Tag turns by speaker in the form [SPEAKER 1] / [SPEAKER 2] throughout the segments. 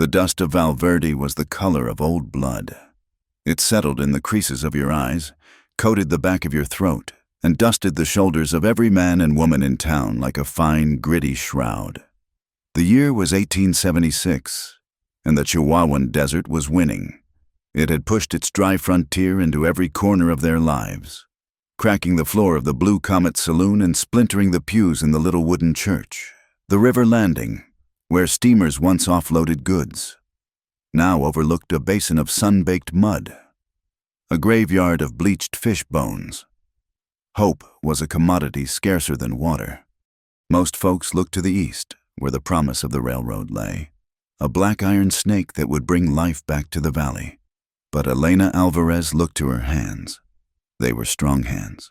[SPEAKER 1] The dust of Valverde was the color of old blood. It settled in the creases of your eyes, coated the back of your throat, and dusted the shoulders of every man and woman in town like a fine, gritty shroud. The year was 1876, and the Chihuahuan Desert was winning. It had pushed its dry frontier into every corner of their lives, cracking the floor of the Blue Comet Saloon and splintering the pews in the little wooden church. The river landing, where steamers once offloaded goods, now overlooked a basin of sun-baked mud, a graveyard of bleached fish bones. Hope was a commodity scarcer than water. Most folks looked to the east, where the promise of the railroad lay, a black iron snake that would bring life back to the valley. But Elena Alvarez looked to her hands. They were strong hands,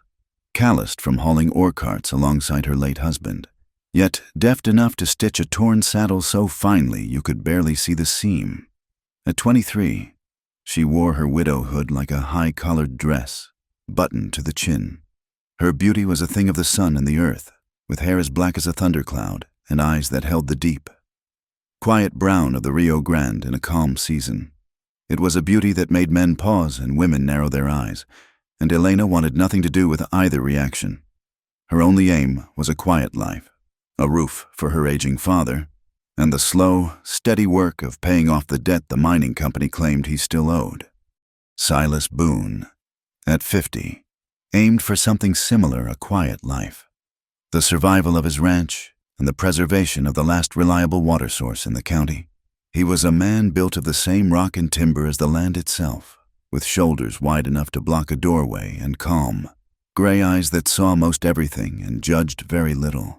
[SPEAKER 1] calloused from hauling ore carts alongside her late husband, yet deft enough to stitch a torn saddle so finely you could barely see the seam. At 23, she wore her widowhood like a high-collared dress, buttoned to the chin. Her beauty was a thing of the sun and the earth, with hair as black as a thundercloud and eyes that held the deep. Quiet brown of the Rio Grande in a calm season. It was a beauty that made men pause and women narrow their eyes, and Elena wanted nothing to do with either reaction. Her only aim was a quiet life, a roof for her aging father, and the slow, steady work of paying off the debt the mining company claimed he still owed. Silas Boone, at 50, aimed for something similar, a quiet life, the survival of his ranch and the preservation of the last reliable water source in the county. He was a man built of the same rock and timber as the land itself, with shoulders wide enough to block a doorway and calm, gray eyes that saw most everything and judged very little.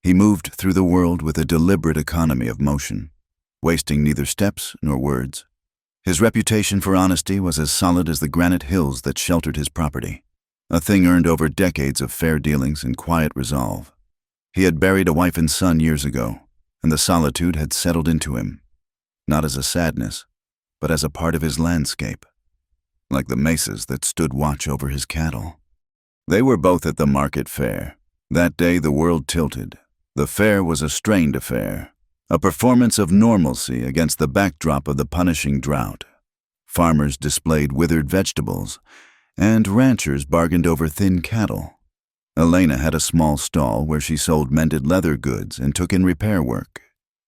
[SPEAKER 1] He moved through the world with a deliberate economy of motion, wasting neither steps nor words. His reputation for honesty was as solid as the granite hills that sheltered his property, a thing earned over decades of fair dealings and quiet resolve. He had buried a wife and son years ago, and the solitude had settled into him, not as a sadness, but as a part of his landscape, like the mesas that stood watch over his cattle. They were both at the market fair. That day the world tilted. The fair was a strained affair, a performance of normalcy against the backdrop of the punishing drought. Farmers displayed withered vegetables, and ranchers bargained over thin cattle. Elena had a small stall where she sold mended leather goods and took in repair work.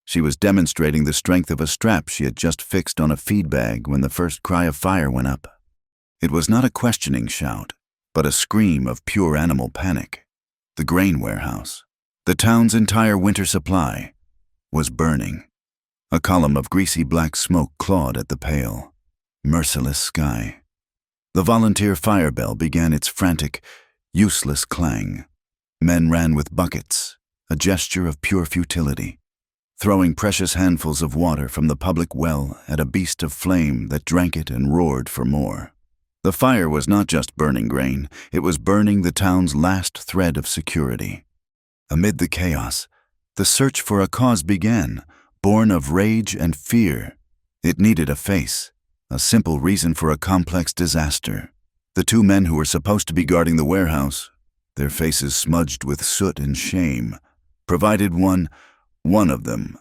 [SPEAKER 1] She was demonstrating the strength of a strap she had just fixed on a feed bag when the first cry of fire went up. It was not a questioning shout, but a scream of pure animal panic. The grain warehouse, the town's entire winter supply, was burning. A column of greasy black smoke clawed at the pale, merciless sky. The volunteer fire bell began its frantic, useless clang. Men ran with buckets, a gesture of pure futility, throwing precious handfuls of water from the public well at a beast of flame that drank it and roared for more. The fire was not just burning grain, it was burning the town's last thread of security. Amid the chaos, the search for a cause began, born of rage and fear. It needed a face, a simple reason for a complex disaster. The two men who were supposed to be guarding the warehouse, their faces smudged with soot and shame, provided one of them,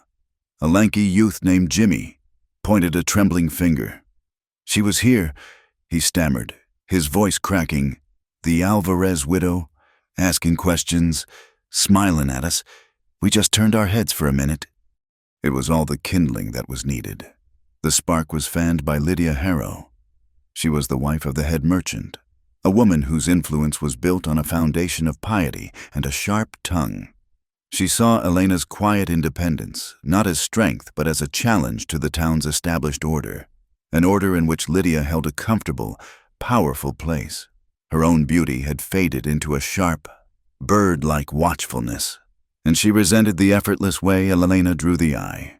[SPEAKER 1] a lanky youth named Jimmy, pointed a trembling finger. "She was here," he stammered, his voice cracking. "The Alvarez widow, asking questions, smiling at us. We just turned our heads for a minute." It was all the kindling that was needed. The spark was fanned by Lydia Harrow. She was the wife of the head merchant, a woman whose influence was built on a foundation of piety and a sharp tongue. She saw Elena's quiet independence, not as strength but as a challenge to the town's established order, an order in which Lydia held a comfortable, powerful place. Her own beauty had faded into a sharp, bird-like watchfulness, and she resented the effortless way Elena drew the eye.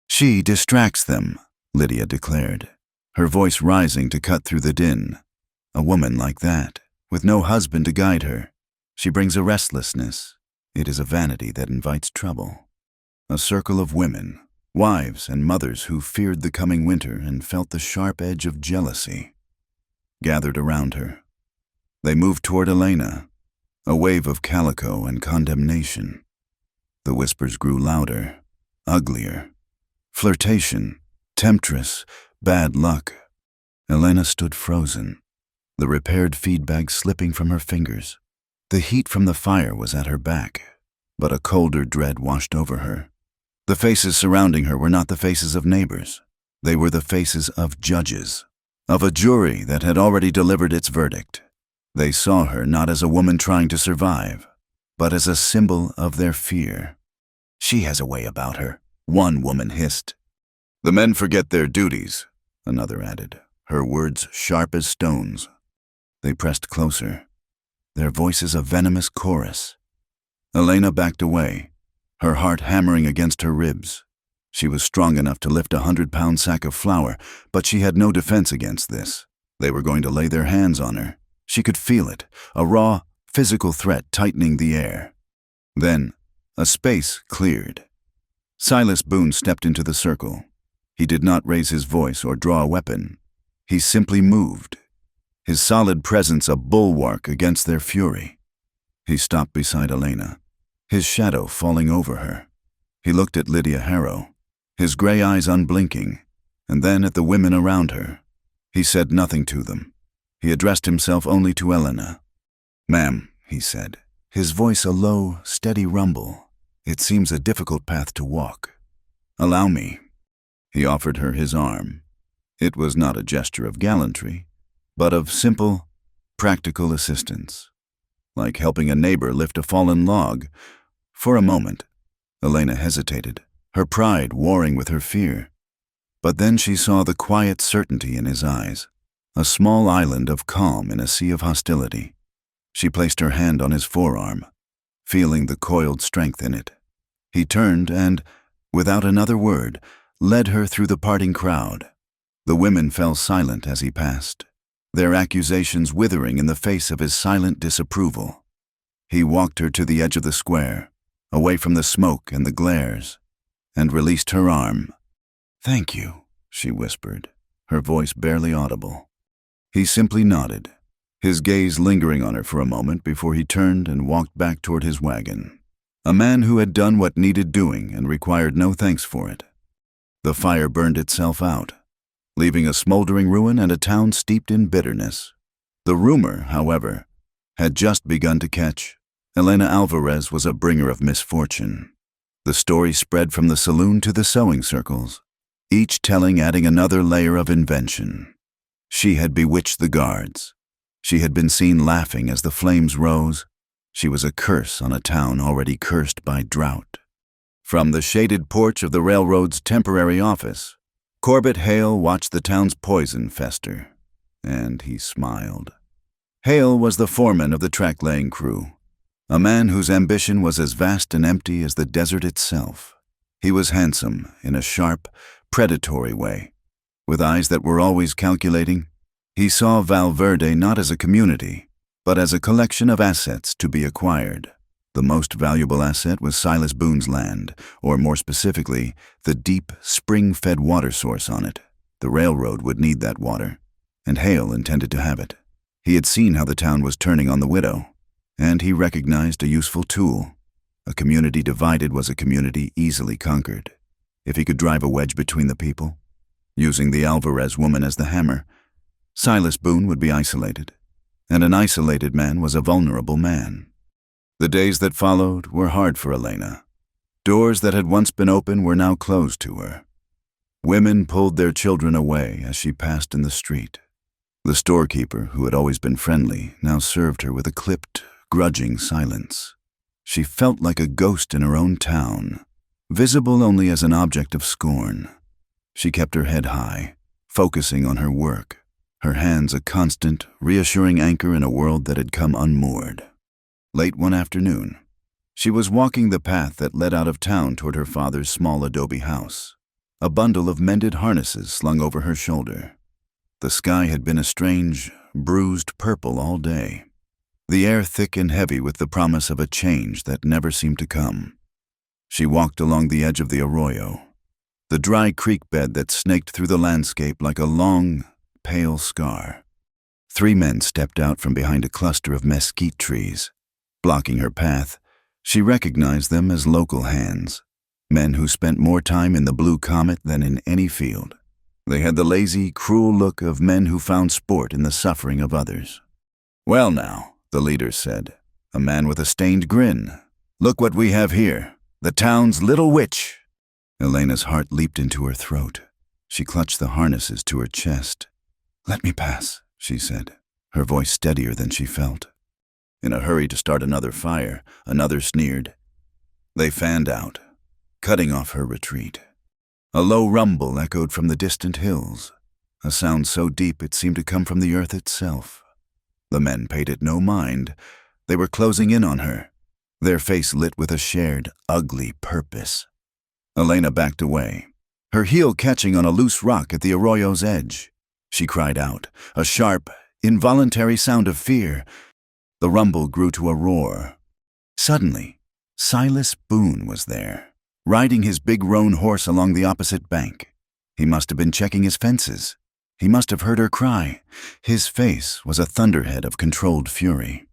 [SPEAKER 1] "She distracts them," Lydia declared, her voice rising to cut through the din. "A woman like that, with no husband to guide her, she brings a restlessness. It is a vanity that invites trouble." A circle of women, wives and mothers who feared the coming winter and felt the sharp edge of jealousy, gathered around her. They moved toward Elena, a wave of calico and condemnation. The whispers grew louder, uglier. Flirtation, Temptress, bad luck. Elena stood frozen, the repaired feed bag slipping from her fingers. The heat from the fire was at her back, but a colder dread washed over her. The faces surrounding her were not the faces of neighbors. They were the faces of judges, of a jury that had already delivered its verdict. They saw her not as a woman trying to survive, but as a symbol of their fear. "She has a way about her," one woman hissed. "The men forget their duties," another added, her words sharp as stones. They pressed closer, their voices a venomous chorus. Elena backed away, her heart hammering against her ribs. She was strong enough to lift a 100-pound sack of flour, but she had no defense against this. They were going to lay their hands on her. She could feel it, a raw, physical threat tightening the air. Then, a space cleared. Silas Boone stepped into the circle. He did not raise his voice or draw a weapon. He simply moved, his solid presence a bulwark against their fury. He stopped beside Elena, his shadow falling over her. He looked at Lydia Harrow, his gray eyes unblinking, and then at the women around her. He said nothing to them. He addressed himself only to Elena. "Ma'am," he said, his voice a low, steady rumble. "It seems a difficult path to walk. Allow me." He offered her his arm. It was not a gesture of gallantry, but of simple, practical assistance, like helping a neighbor lift a fallen log. For a moment, Elena hesitated, her pride warring with her fear. But then she saw the quiet certainty in his eyes, a small island of calm in a sea of hostility. She placed her hand on his forearm, feeling the coiled strength in it. He turned and, without another word, led her through the parting crowd. The women fell silent as he passed, their accusations withering in the face of his silent disapproval. He walked her to the edge of the square, away from the smoke and the glares, and released her arm. "Thank you," she whispered, her voice barely audible. He simply nodded, his gaze lingering on her for a moment before he turned and walked back toward his wagon. A man who had done what needed doing and required no thanks for it. The fire burned itself out, leaving a smoldering ruin and a town steeped in bitterness. The rumor, however, had just begun to catch. Elena Alvarez was a bringer of misfortune. The story spread from the saloon to the sewing circles, each telling adding another layer of invention. She had bewitched the guards. She had been seen laughing as the flames rose. She was a curse on a town already cursed by drought. From the shaded porch of the railroad's temporary office, Corbett Hale watched the town's poison fester, and he smiled. Hale was the foreman of the track-laying crew, a man whose ambition was as vast and empty as the desert itself. He was handsome in a sharp, predatory way. With eyes that were always calculating, he saw Valverde not as a community, but as a collection of assets to be acquired. The most valuable asset was Silas Boone's land, or more specifically, the deep, spring-fed water source on it. The railroad would need that water, and Hale intended to have it. He had seen how the town was turning on the widow, and he recognized a useful tool. A community divided was a community easily conquered. If he could drive a wedge between the people, using the Alvarez woman as the hammer, Silas Boone would be isolated, and an isolated man was a vulnerable man. The days that followed were hard for Elena. Doors that had once been open were now closed to her. Women pulled their children away as she passed in the street. The storekeeper, who had always been friendly, now served her with a clipped, grudging silence. She felt like a ghost in her own town, visible only as an object of scorn. She kept her head high, focusing on her work, her hands a constant, reassuring anchor in a world that had come unmoored. Late one afternoon, she was walking the path that led out of town toward her father's small adobe house, a bundle of mended harnesses slung over her shoulder. The sky had been a strange, bruised purple all day, the air thick and heavy with the promise of a change that never seemed to come. She walked along the edge of the arroyo, the dry creek bed that snaked through the landscape like a long, pale scar. 3 men stepped out from behind a cluster of mesquite trees. Blocking her path, she recognized them as local hands, men who spent more time in the Blue Comet than in any field. They had the lazy, cruel look of men who found sport in the suffering of others. "Well now," the leader said, a man with a stained grin, "look what we have here, the town's little witch." Elena's heart leaped into her throat. She clutched the harnesses to her chest. "Let me pass," she said, her voice steadier than she felt. In a hurry to start another fire, another sneered. They fanned out, cutting off her retreat. A low rumble echoed from the distant hills, a sound so deep it seemed to come from the earth itself. The men paid it no mind. They were closing in on her, their face lit with a shared, ugly purpose. Elena backed away, her heel catching on a loose rock at the arroyo's edge. She cried out, a sharp, involuntary sound of fear. The rumble grew to a roar. Suddenly, Silas Boone was there, riding his big roan horse along the opposite bank. He must have been checking his fences. He must have heard her cry. His face was a thunderhead of controlled fury.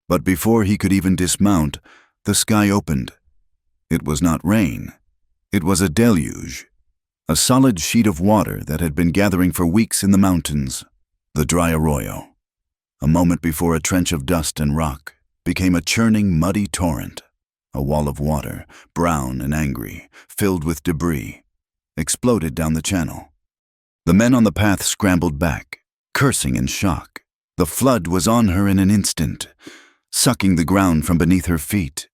[SPEAKER 1] But before he could even dismount, the sky opened. It was not rain. It was a deluge, a solid sheet of water that had been gathering for weeks in the mountains, the dry arroyo. A moment before a trench of dust and rock became a churning, muddy torrent. A wall of water, brown and angry, filled with debris, exploded down the channel. The men on the path scrambled back, cursing in shock. The flood was on her in an instant, sucking the ground from beneath her feet.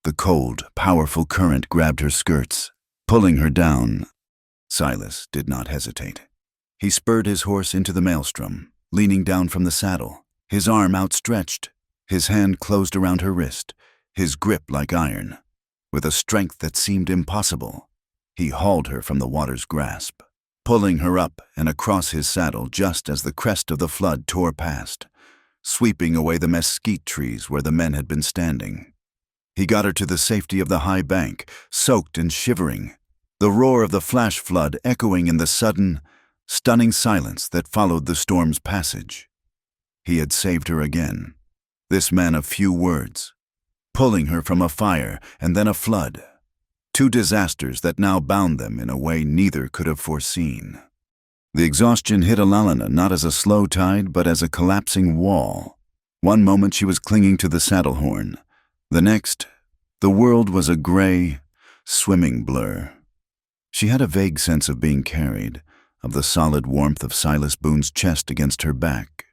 [SPEAKER 1] The cold, powerful current grabbed her skirts, pulling her down. Silas did not hesitate. He spurred his horse into the maelstrom, leaning down from the saddle, his arm outstretched, his hand closed around her wrist, his grip like iron. With a strength that seemed impossible, he hauled her from the water's grasp, pulling her up and across his saddle just as the crest of the flood tore past, sweeping away the mesquite trees where the men had been standing. He got her to the safety of the high bank, soaked and shivering, the roar of the flash flood echoing in the sudden, stunning silence that followed the storm's passage. He had saved her again, this man of few words, pulling her from a fire and then a flood, two disasters that now bound them in a way neither could have foreseen. The exhaustion hit Alalina not as a slow tide but as a collapsing wall. One moment she was clinging to the saddle horn. The next, the world was a gray, swimming blur. She had a vague sense of being carried, of the solid warmth of Silas Boone's chest against her back,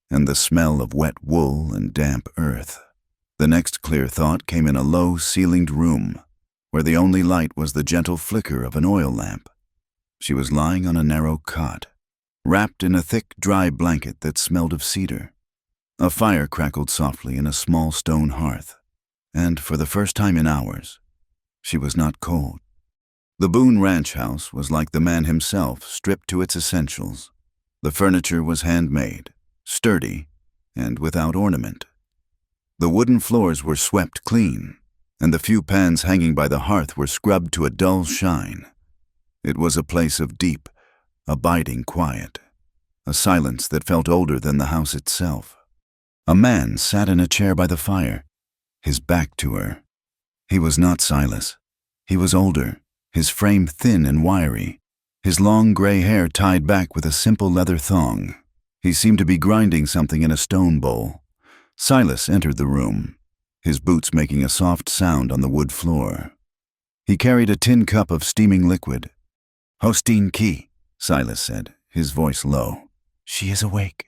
[SPEAKER 1] and the smell of wet wool and damp earth. The next clear thought came in a low, ceilinged room, where the only light was the gentle flicker of an oil lamp. She was lying on a narrow cot, wrapped in a thick, dry blanket that smelled of cedar. A fire crackled softly in a small stone hearth, and for the first time in hours, she was not cold. The Boone ranch house was like the man himself, stripped to its essentials. The furniture was handmade, sturdy, and without ornament. The wooden floors were swept clean, and the few pans hanging by the hearth were scrubbed to a dull shine. It was a place of deep, abiding quiet, a silence that felt older than the house itself. A man sat in a chair by the fire, his back to her. He was not Silas. He was older, his frame thin and wiry, his long gray hair tied back with a simple leather thong. He seemed to be grinding something in a stone bowl. Silas entered the room, his boots making a soft sound on the wood floor. He carried a tin cup of steaming liquid. "Hostine Key," Silas said, his voice low. "She is awake."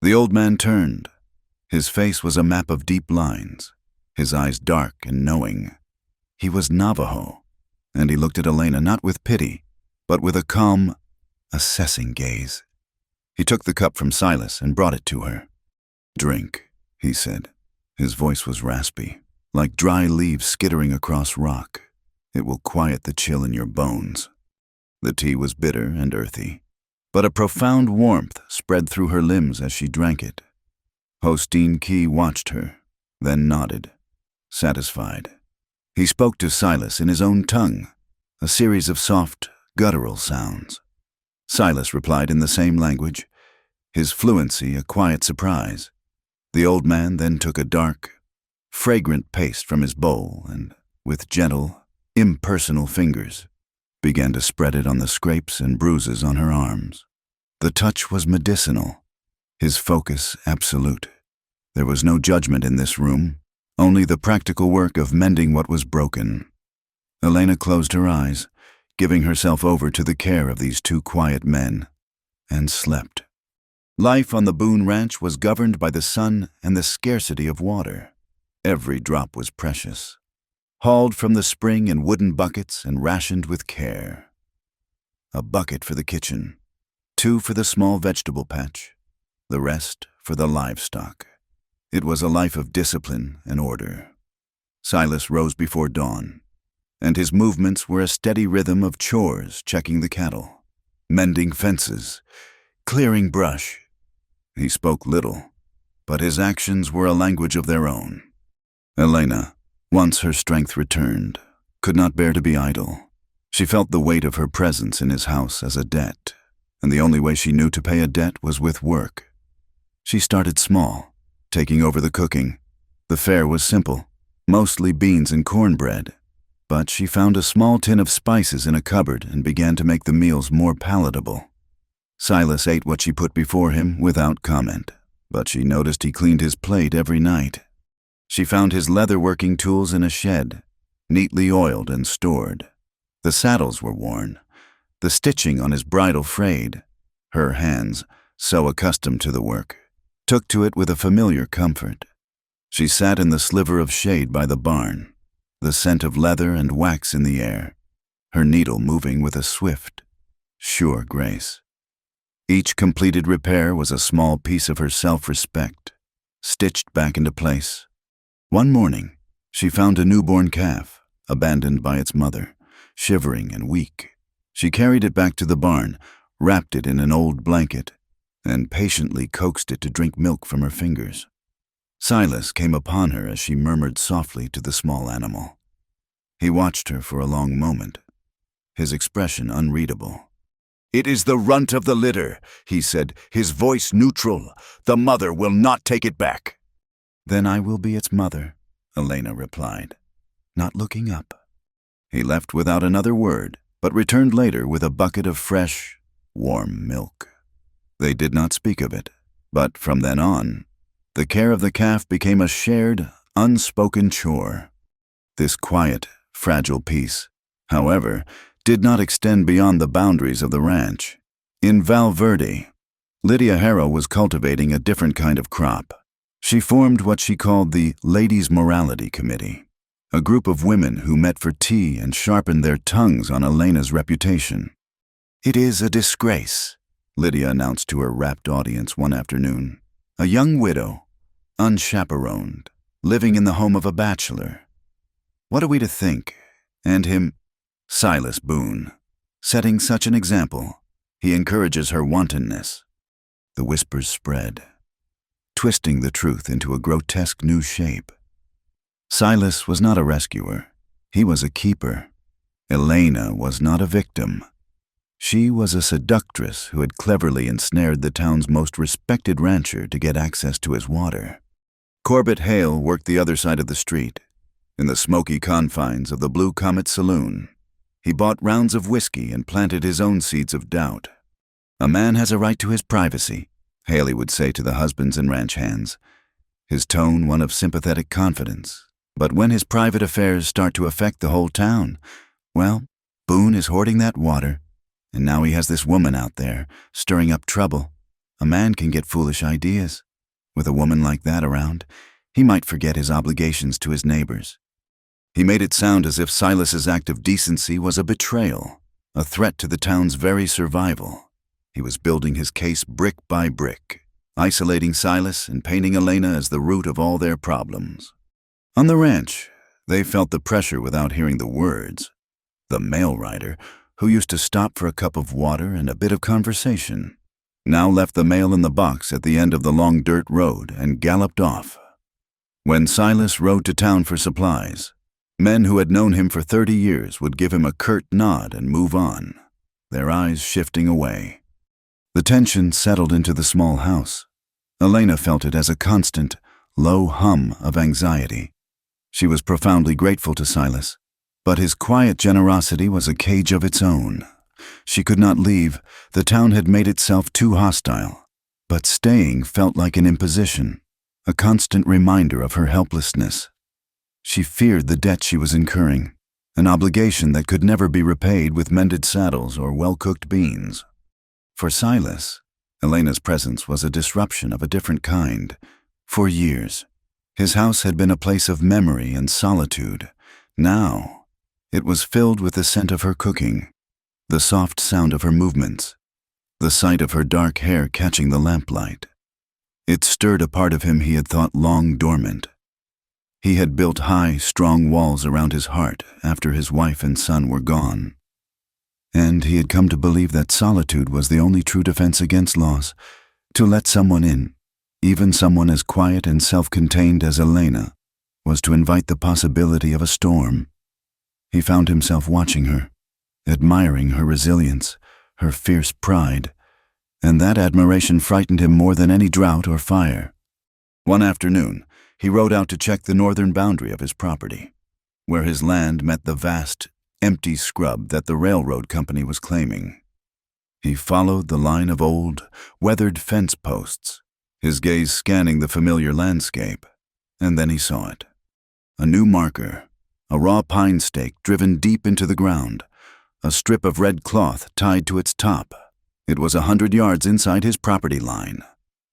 [SPEAKER 1] The old man turned. His face was a map of deep lines, his eyes dark and knowing. He was Navajo, and he looked at Elena not with pity, but with a calm, assessing gaze. He took the cup from Silas and brought it to her. "Drink," he said. His voice was raspy, like dry leaves skittering across rock. "It will quiet the chill in your bones." The tea was bitter and earthy, but a profound warmth spread through her limbs as she drank it. Hostine Key watched her, then nodded, satisfied. He spoke to Silas in his own tongue, a series of soft, guttural sounds. Silas replied in the same language, his fluency a quiet surprise. The old man then took a dark, fragrant paste from his bowl and, with gentle, impersonal fingers, began to spread it on the scrapes and bruises on her arms. The touch was medicinal, his focus absolute. There was no judgment in this room, only the practical work of mending what was broken. Elena closed her eyes, giving herself over to the care of these two quiet men, and slept. Life on the Boone Ranch was governed by the sun and the scarcity of water. Every drop was precious, hauled from the spring in wooden buckets and rationed with care. A bucket for the kitchen, 2 for the small vegetable patch, the rest for the livestock. It was a life of discipline and order. Silas rose before dawn, and his movements were a steady rhythm of chores, checking the cattle, mending fences, clearing brush. He spoke little, but his actions were a language of their own. Elena, once her strength returned, could not bear to be idle. She felt the weight of her presence in his house as a debt, and the only way she knew to pay a debt was with work. She started small, taking over the cooking. The fare was simple, mostly beans and cornbread, but she found a small tin of spices in a cupboard and began to make the meals more palatable. Silas ate what she put before him without comment, but she noticed he cleaned his plate every night. She found his leather-working tools in a shed, neatly oiled and stored. The saddles were worn, the stitching on his bridle frayed. Her hands, so accustomed to the work, took to it with a familiar comfort. She sat in the sliver of shade by the barn, the scent of leather and wax in the air, her needle moving with a swift, sure grace. Each completed repair was a small piece of her self-respect, stitched back into place. One morning, she found a newborn calf, abandoned by its mother, shivering and weak. She carried it back to the barn, wrapped it in an old blanket, and patiently coaxed it to drink milk from her fingers. Silas came upon her as she murmured softly to the small animal. He watched her for a long moment, his expression unreadable. "It is the runt of the litter," he said, his voice neutral. "The mother will not take it back." "Then I will be its mother," Elena replied, not looking up. He left without another word, but returned later with a bucket of fresh, warm milk. They did not speak of it, but from then on, the care of the calf became a shared, unspoken chore. This quiet, fragile peace, however, did not extend beyond the boundaries of the ranch. In Val Verde, Lydia Harrow was cultivating a different kind of crop. She formed what she called the Ladies' Morality Committee, a group of women who met for tea and sharpened their tongues on Elena's reputation. "It is a disgrace," Lydia announced to her rapt audience one afternoon. "A young widow, unchaperoned, living in the home of a bachelor. What are we to think? And him, Silas Boone, setting such an example. He encourages her wantonness." The whispers spread, twisting the truth into a grotesque new shape. Silas was not a rescuer. He was a keeper. Elena was not a victim. She was a seductress who had cleverly ensnared the town's most respected rancher to get access to his water. Corbett Hale worked the other side of the street, in the smoky confines of the Blue Comet Saloon. He bought rounds of whiskey and planted his own seeds of doubt. "A man has a right to his privacy," Haley would say to the husbands and ranch hands, his tone one of sympathetic confidence. But when his private affairs start to affect the whole town, well, Boone is hoarding that water, and now he has this woman out there, stirring up trouble. A man can get foolish ideas. With a woman like that around, he might forget his obligations to his neighbors. He made it sound as if Silas's act of decency was a betrayal, a threat to the town's very survival. He was building his case brick by brick, isolating Silas and painting Elena as the root of all their problems. On the ranch, they felt the pressure without hearing the words. The mail rider, who used to stop for a cup of water and a bit of conversation, now left the mail in the box at the end of the long dirt road and galloped off. When Silas rode to town for supplies, men who had known him for 30 years would give him a curt nod and move on, their eyes shifting away. The tension settled into the small house. Elena felt it as a constant, low hum of anxiety. She was profoundly grateful to Silas, But his quiet generosity was a cage of its own. She could not leave. The town had made itself too hostile. But staying felt like an imposition, a constant reminder of her helplessness. She feared the debt she was incurring, an obligation that could never be repaid with mended saddles or well-cooked beans. For Silas, Elena's presence was a disruption of a different kind. For years, his house had been a place of memory and solitude. Now, it was filled with the scent of her cooking, the soft sound of her movements, the sight of her dark hair catching the lamplight. It stirred a part of him he had thought long dormant. He had built high, strong walls around his heart after his wife and son were gone. And he had come to believe that solitude was the only true defense against loss. To let someone in, even someone as quiet and self-contained as Elena, was to invite the possibility of a storm. He found himself watching her, admiring her resilience, her fierce pride, and that admiration frightened him more than any drought or fire. One afternoon, he rode out to check the northern boundary of his property, where his land met the vast, empty scrub that the railroad company was claiming. He followed the line of old, weathered fence posts, his gaze scanning the familiar landscape, and then he saw it. A new marker, a raw pine stake driven deep into the ground, a strip of red cloth tied to its top. It was 100 yards inside his property line.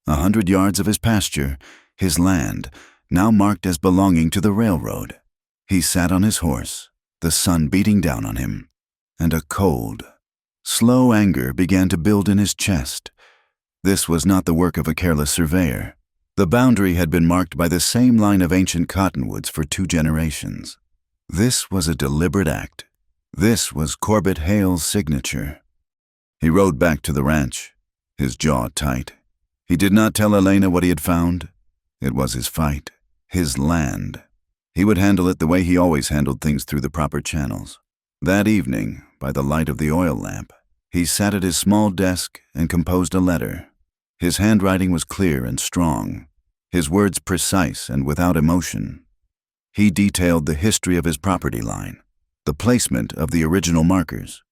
[SPEAKER 1] 100 yards of his pasture, his land, now marked as belonging to the railroad. He sat on his horse, the sun beating down on him, and a cold, slow anger began to build in his chest. This was not the work of a careless surveyor. The boundary had been marked by the same line of ancient cottonwoods for 2 generations. This was a deliberate act. This was Corbett Hale's signature. He rode back to the ranch, his jaw tight. He did not tell Elena what he had found. It was his fight, his land. He would handle it the way he always handled things, through the proper channels. That evening, by the light of the oil lamp, he sat at his small desk and composed a letter. His handwriting was clear and strong, his words precise and without emotion. He detailed the history of his property line, the placement of the original markers,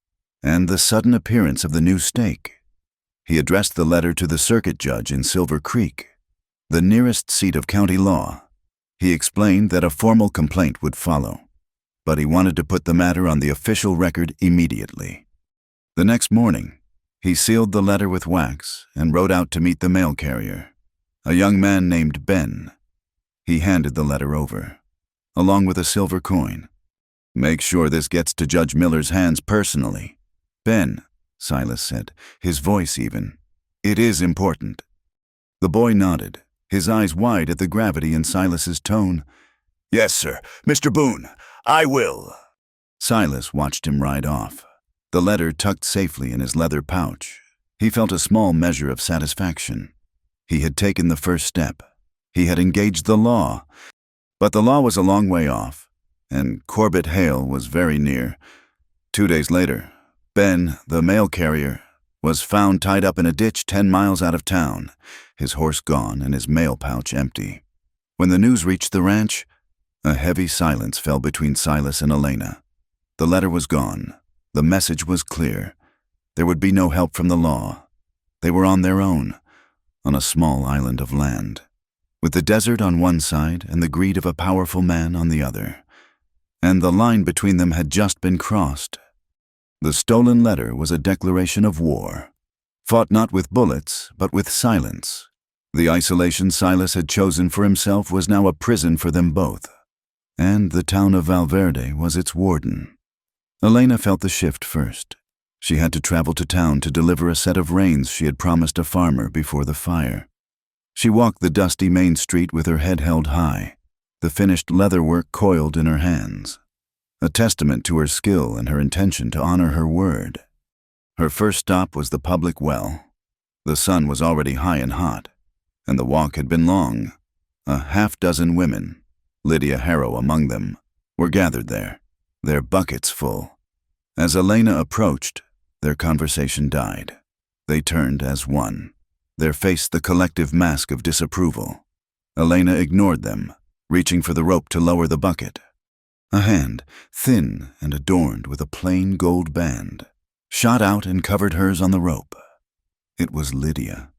[SPEAKER 1] and the sudden appearance of the new stake. He addressed the letter to the circuit judge in Silver Creek, the nearest seat of county law. He explained that a formal complaint would follow, but he wanted to put the matter on the official record immediately. The next morning, he sealed the letter with wax and rode out to meet the mail carrier, a young man named Ben. He handed the letter over, along with a silver coin. "Make sure this gets to Judge Miller's hands personally." "Ben," Silas said, his voice even. "It is important." The boy nodded, his eyes wide at the gravity in Silas's tone. "Yes, sir. Mr. Boone, I will." Silas watched him ride off, the letter tucked safely in his leather pouch. He felt a small measure of satisfaction. He had taken the first step. He had engaged the law. But the law was a long way off, and Corbett Hale was very near. 2 days later, Ben, the mail carrier, was found tied up in a ditch 10 miles out of town, his horse gone and his mail pouch empty. When the news reached the ranch, a heavy silence fell between Silas and Elena. The letter was gone. The message was clear. There would be no help from the law. They were on their own, on a small island of land, with the desert on one side and the greed of a powerful man on the other. And the line between them had just been crossed. The stolen letter was a declaration of war, fought not with bullets, but with silence. The isolation Silas had chosen for himself was now a prison for them both, and the town of Valverde was its warden. Elena felt the shift first. She had to travel to town to deliver a set of reins she had promised a farmer before the fire. She walked the dusty main street with her head held high, the finished leatherwork coiled in her hands, a testament to her skill and her intention to honor her word. Her first stop was the public well. The sun was already high and hot, and the walk had been long. A half-dozen women, Lydia Harrow among them, were gathered there, their buckets full. As Elena approached, their conversation died. They turned as one, their face the collective mask of disapproval. Elena ignored them, reaching for the rope to lower the bucket. A hand, thin and adorned with a plain gold band, shot out and covered hers on the rope. It was Lydia.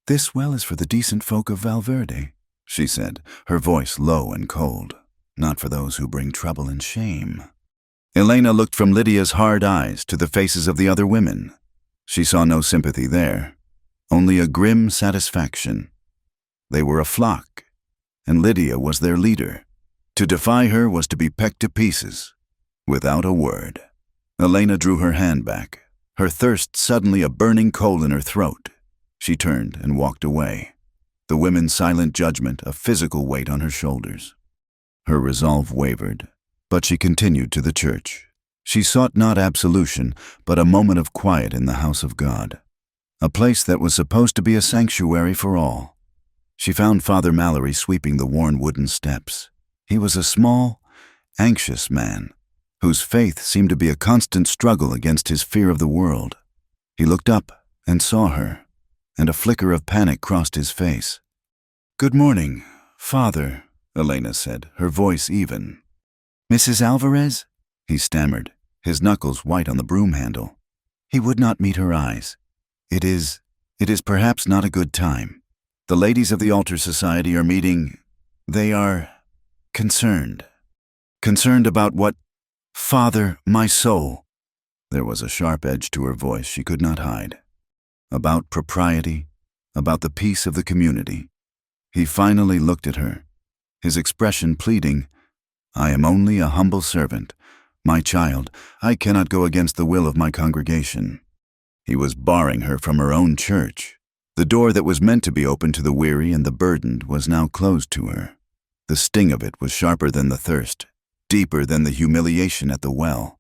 [SPEAKER 1] "This well is for the decent folk of Valverde," she said, her voice low and cold. "Not for those who bring trouble and shame." Elena looked from Lydia's hard eyes to the faces of the other women. She saw no sympathy there, only a grim satisfaction. They were a flock, and Lydia was their leader. To defy her was to be pecked to pieces, without a word. Elena drew her hand back, her thirst suddenly a burning coal in her throat. She turned and walked away, the women's silent judgment a physical weight on her shoulders. Her resolve wavered, but she continued to the church. She sought not absolution, but a moment of quiet in the house of God, a place that was supposed to be a sanctuary for all. She found Father Mallory sweeping the worn wooden steps. He was a small, anxious man, whose faith seemed to be a constant struggle against his fear of the world. He looked up and saw her, and a flicker of panic crossed his face. "Good morning, Father," Elena said, her voice even. "Mrs. Alvarez?" he stammered, his knuckles white on the broom handle. He would not meet her eyes. It is perhaps not a good time. The ladies of the Altar Society are meeting. They are concerned. Concerned about what? Father, my soul." There was a sharp edge to her voice she could not hide. About propriety, about the peace of the community. He finally looked at her, his expression pleading, "I am only a humble servant. My child, I cannot go against the will of my congregation." He was barring her from her own church. The door that was meant to be open to the weary and the burdened was now closed to her. The sting of it was sharper than the thirst, deeper than the humiliation at the well.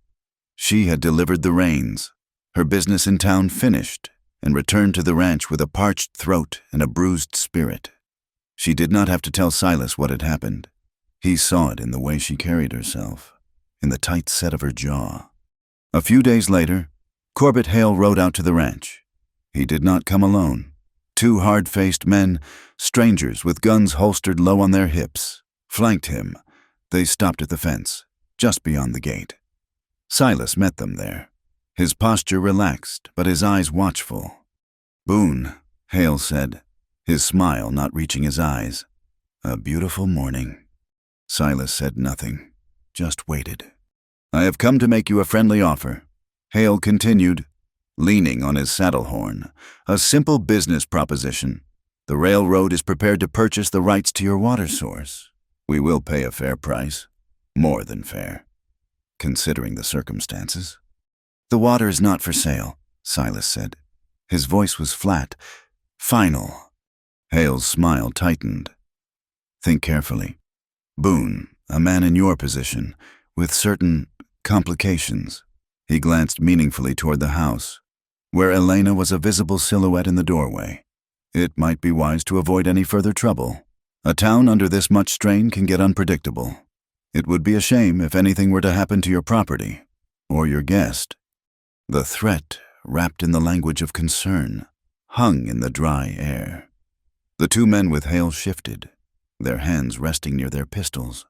[SPEAKER 1] She had delivered the reins, her business in town finished, and returned to the ranch with a parched throat and a bruised spirit. She did not have to tell Silas what had happened. He saw it in the way she carried herself, in the tight set of her jaw. A few days later, Corbett Hale rode out to the ranch. He did not come alone. Two hard-faced men, strangers with guns holstered low on their hips, flanked him. They stopped at the fence, just beyond the gate. Silas met them there, his posture relaxed, but his eyes watchful. "Boone," Hale said, his smile not reaching his eyes. "A beautiful morning." Silas said nothing, just waited. "I have come to make you a friendly offer," Hale continued, leaning on his saddle horn. "A simple business proposition. The railroad is prepared to purchase the rights to your water source. We will pay a fair price, more than fair, considering the circumstances." "The water is not for sale," Silas said. His voice was flat, final. Hale's smile tightened. "Think carefully. Boone, a man in your position, with certain complications." He glanced meaningfully toward the house, where Elena was a visible silhouette in the doorway. "It might be wise to avoid any further trouble. A town under this much strain can get unpredictable. It would be a shame if anything were to happen to your property, or your guest." The threat, wrapped in the language of concern, hung in the dry air. The two men with Hale shifted, their hands resting near their pistols.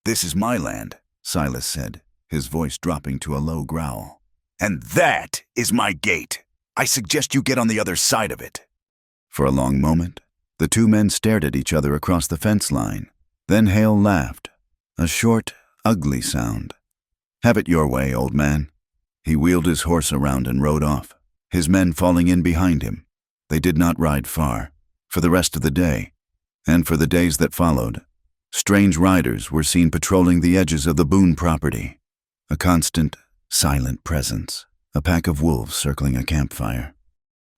[SPEAKER 1] "This is my land," Silas said, his voice dropping to a low growl. "And that is my gate. I suggest you get on the other side of it." For a long moment, the two men stared at each other across the fence line. Then Hale laughed, a short, ugly sound. "Have it your way, old man." He wheeled his horse around and rode off, his men falling in behind him. They did not ride far. For the rest of the day, and for the days that followed, strange riders were seen patrolling the edges of the Boone property. A constant, silent presence, a pack of wolves circling a campfire.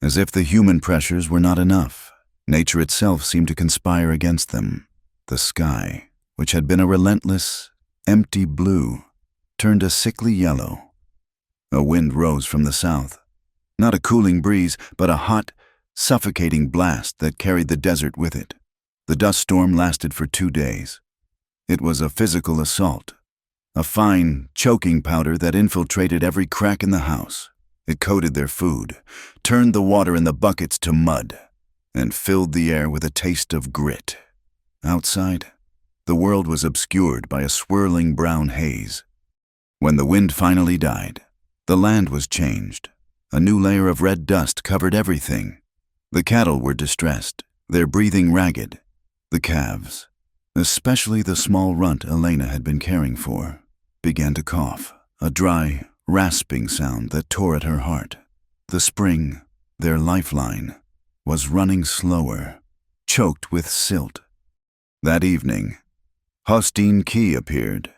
[SPEAKER 1] As if the human pressures were not enough, nature itself seemed to conspire against them. The sky, which had been a relentless, empty blue, turned a sickly yellow. A wind rose from the south, not a cooling breeze, but a hot, suffocating blast that carried the desert with it. The dust storm lasted for 2 days. It was a physical assault, a fine, choking powder that infiltrated every crack in the house. It coated their food, turned the water in the buckets to mud, and filled the air with a taste of grit. Outside, The world was obscured by a swirling brown haze. When the wind finally died, the land was changed. A new layer of red dust covered everything. The cattle were distressed, their breathing ragged. The calves, especially the small runt Elena had been caring for, began to cough, a dry, rasping sound that tore at her heart. The spring, their lifeline, was running slower, choked with silt. That evening, Hostine Key appeared,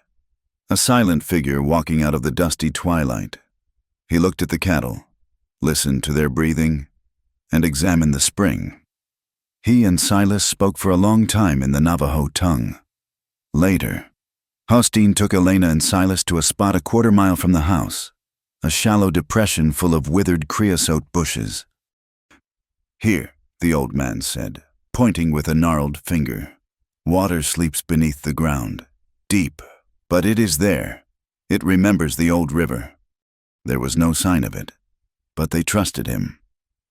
[SPEAKER 1] a silent figure walking out of the dusty twilight. He looked at the cattle, listened to their breathing, and examined the spring. He and Silas spoke for a long time in the Navajo tongue. Later, Hostine took Elena and Silas to a spot a quarter-mile from the house, a shallow depression full of withered creosote bushes. "Here," the old man said, pointing with a gnarled finger. "Water sleeps beneath the ground, deep, but it is there. It remembers the old river." There was no sign of it, but they trusted him.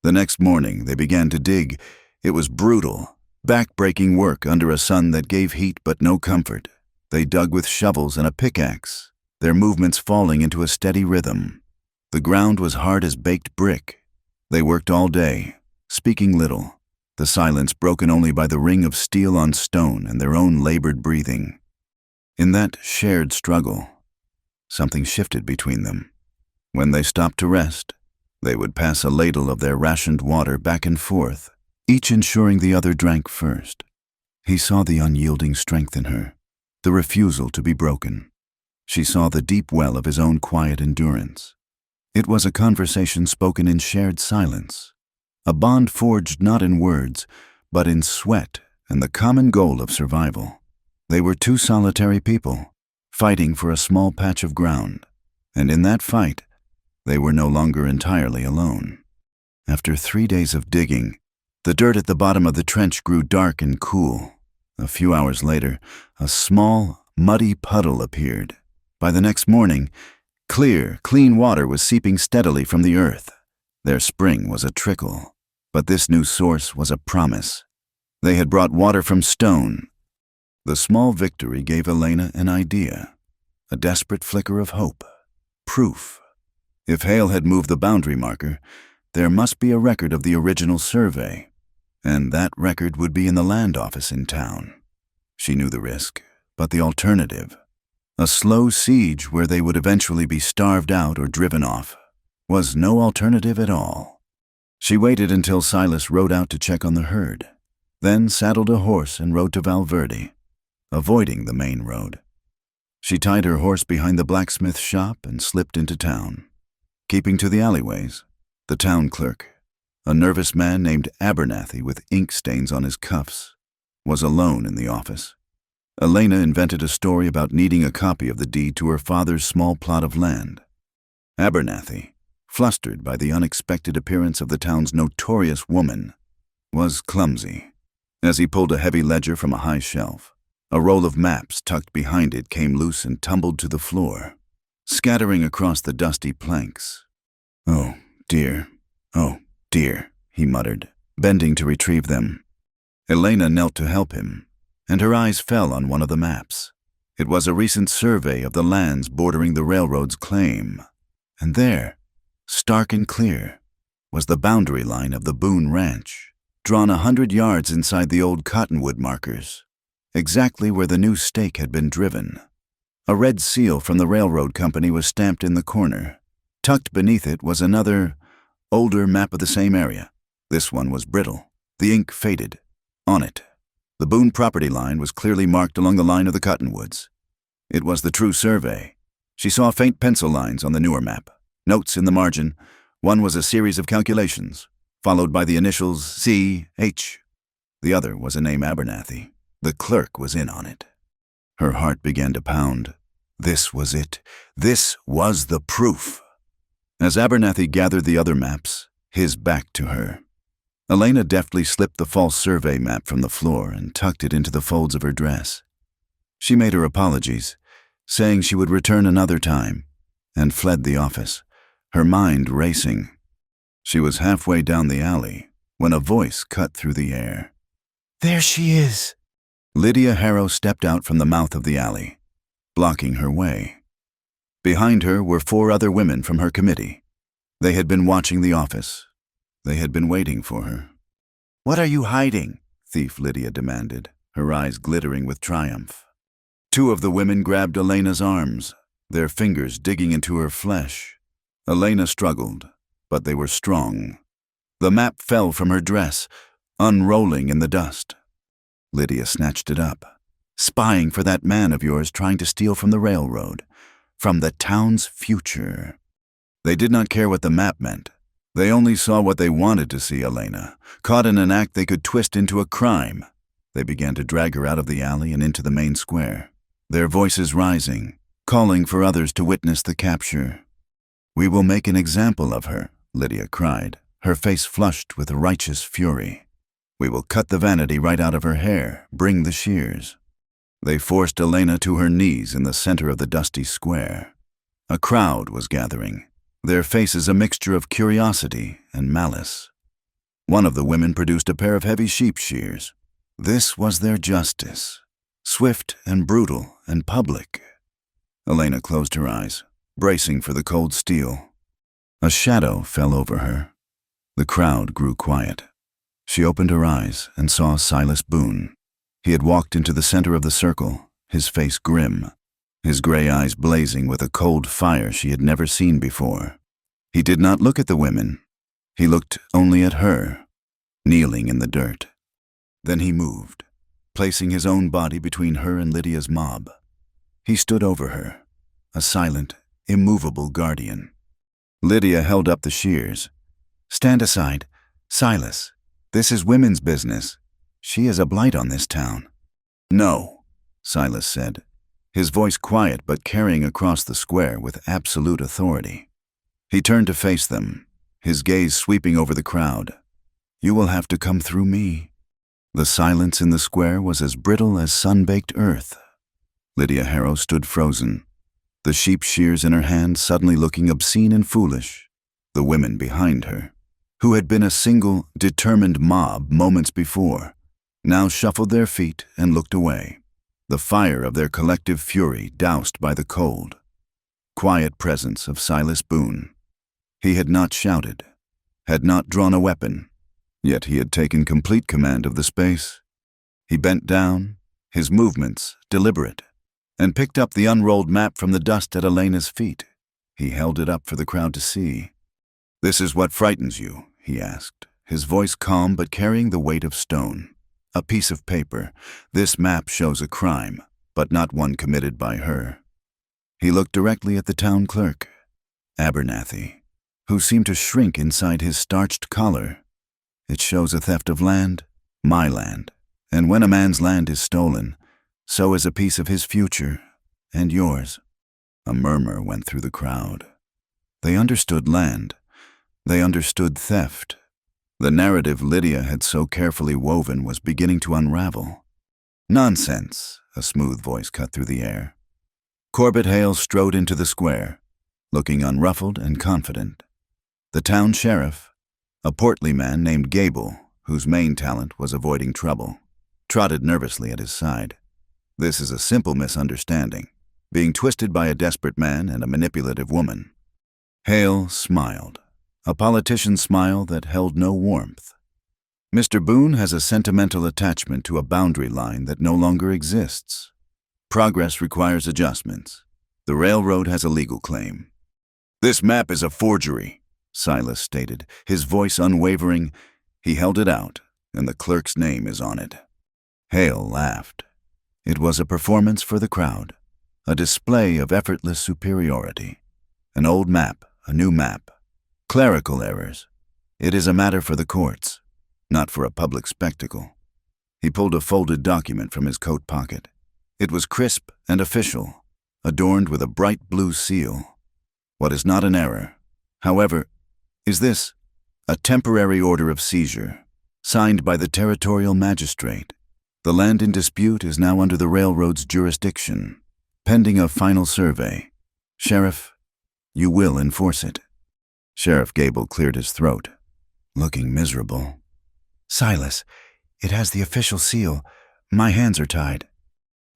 [SPEAKER 1] The next morning they began to dig. It was brutal, back-breaking work under a sun that gave heat but no comfort. They dug with shovels and a pickaxe, their movements falling into a steady rhythm. The ground was hard as baked brick. They worked all day, speaking little, the silence broken only by the ring of steel on stone and their own labored breathing. In that shared struggle, something shifted between them. When they stopped to rest, they would pass a ladle of their rationed water back and forth, each ensuring the other drank first. He saw the unyielding strength in her, the refusal to be broken. She saw the deep well of his own quiet endurance. It was a conversation spoken in shared silence, a bond forged not in words, but in sweat and the common goal of survival. They were two solitary people, fighting for a small patch of ground, and in that fight, they were no longer entirely alone. After 3 days of digging, the dirt at the bottom of the trench grew dark and cool. A few hours later, a small, muddy puddle appeared. By the next morning, clear, clean water was seeping steadily from the earth. Their spring was a trickle, but this new source was a promise. They had brought water from stone. The small victory gave Elena an idea, a desperate flicker of hope, proof. If Hale had moved the boundary marker, there must be a record of the original survey, and that record would be in the land office in town. She knew the risk, but the alternative, a slow siege where they would eventually be starved out or driven off, was no alternative at all. She waited until Silas rode out to check on the herd, then saddled a horse and rode to Valverde, avoiding the main road. She tied her horse behind the blacksmith shop and slipped into town. Keeping to the alleyways, the town clerk, a nervous man named Abernathy with ink stains on his cuffs, was alone in the office. Elena invented a story about needing a copy of the deed to her father's small plot of land. Abernathy, flustered by the unexpected appearance of the town's notorious woman, was clumsy. As he pulled a heavy ledger from a high shelf, a roll of maps tucked behind it came loose and tumbled to the floor, scattering across the dusty planks. "Oh, dear, he muttered, bending to retrieve them. Elena knelt to help him, and her eyes fell on one of the maps. It was a recent survey of the lands bordering the railroad's claim, and there, stark and clear, was the boundary line of the Boone Ranch, drawn 100 yards inside the old cottonwood markers, exactly where the new stake had been driven. A red seal from the railroad company was stamped in the corner. Tucked beneath it was another, older map of the same area. This one was brittle, the ink faded. On it, the Boone property line was clearly marked along the line of the cottonwoods. It was the true survey. She saw faint pencil lines on the newer map. Notes in the margin. One was a series of calculations, followed by the initials C.H. The other was a name Abernathy. The clerk was in on it. Her heart began to pound. This was it. This was the proof. As Abernathy gathered the other maps, his back to her, Elena deftly slipped the false survey map from the floor and tucked it into the folds of her dress. She made her apologies, saying she would return another time, and fled the office, her mind racing. She was halfway down the alley when a voice cut through the air.
[SPEAKER 2] "There she is,"
[SPEAKER 1] Lydia Harrow stepped out from the mouth of the alley, blocking her way. Behind her were 4 other women from her committee. They had been watching the office. They had been waiting for her. "What are you hiding?" Thief Lydia demanded, her eyes glittering with triumph. 2 of the women grabbed Elena's arms, their fingers digging into her flesh. Elena struggled, but they were strong. The map fell from her dress, unrolling in the dust. Lydia snatched it up. "Spying for that man of yours trying to steal from the railroad, from the town's future." They did not care what the map meant. They only saw what they wanted to see Elena, caught in an act they could twist into a crime. They began to drag her out of the alley and into the main square, their voices rising, calling for others to witness the capture. "We will make an example of her," Lydia cried, her face flushed with righteous fury. "We will cut the vanity right out of her hair, bring the shears." They forced Elena to her knees in the center of the dusty square. A crowd was gathering, their faces a mixture of curiosity and malice. One of the women produced a pair of heavy sheep shears. This was their justice, swift and brutal and public. Elena closed her eyes, bracing for the cold steel. A shadow fell over her. The crowd grew quiet. She opened her eyes and saw Silas Boone. He had walked into the center of the circle, his face grim, his gray eyes blazing with a cold fire she had never seen before. He did not look at the women. He looked only at her, kneeling in the dirt. Then he moved, placing his own body between her and Lydia's mob. He stood over her, a silent, immovable guardian. Lydia held up the shears. "Stand aside. Silas, this is women's business. She is a blight on this town." "No," Silas said, his voice quiet but carrying across the square with absolute authority. He turned to face them, his gaze sweeping over the crowd. "You will have to come through me." The silence in the square was as brittle as sun-baked earth. Lydia Harrow stood frozen, the sheep shears in her hand suddenly looking obscene and foolish. The women behind her, who had been a single, determined mob moments before, now shuffled their feet and looked away, the fire of their collective fury doused by the cold, quiet presence of Silas Boone. He had not shouted, had not drawn a weapon, yet he had taken complete command of the space. He bent down, his movements deliberate, and picked up the unrolled map from the dust at Elena's feet. He held it up for the crowd to see. "This is what frightens you?" he asked, his voice calm but carrying the weight of stone. "A piece of paper. This map shows a crime, but not one committed by her." He looked directly at the town clerk, Abernathy, who seemed to shrink inside his starched collar. "It shows a theft of land, my land, and when a man's land is stolen, so is a piece of his future, and yours." A murmur went through the crowd. They understood land. They understood theft. The narrative Lydia had so carefully woven was beginning to unravel. "Nonsense," a smooth voice cut through the air. Corbett Hale strode into the square, looking unruffled and confident. The town sheriff, a portly man named Gable, whose main talent was avoiding trouble, trotted nervously at his side. "This is a simple misunderstanding, being twisted by a desperate man and a manipulative woman." Hale smiled, a politician's smile that held no warmth. "Mr. Boone has a sentimental attachment to a boundary line that no longer exists. Progress requires adjustments. The railroad has a legal claim." "This map is a forgery," Silas stated, his voice unwavering. He held it out, and the clerk's name is on it. Hale laughed. It was a performance for the crowd, a display of effortless superiority. An old map, a new map. Clerical errors. It is a matter for the courts, not for a public spectacle. He pulled a folded document from his coat pocket. It was crisp and official, adorned with a bright blue seal. "What is not an error, however, is this: a temporary order of seizure, signed by the territorial magistrate. The land in dispute is now under the railroad's jurisdiction, pending a final survey. Sheriff, you will enforce it." Sheriff Gable cleared his throat, looking miserable. "Silas, it has the official seal, My hands are tied."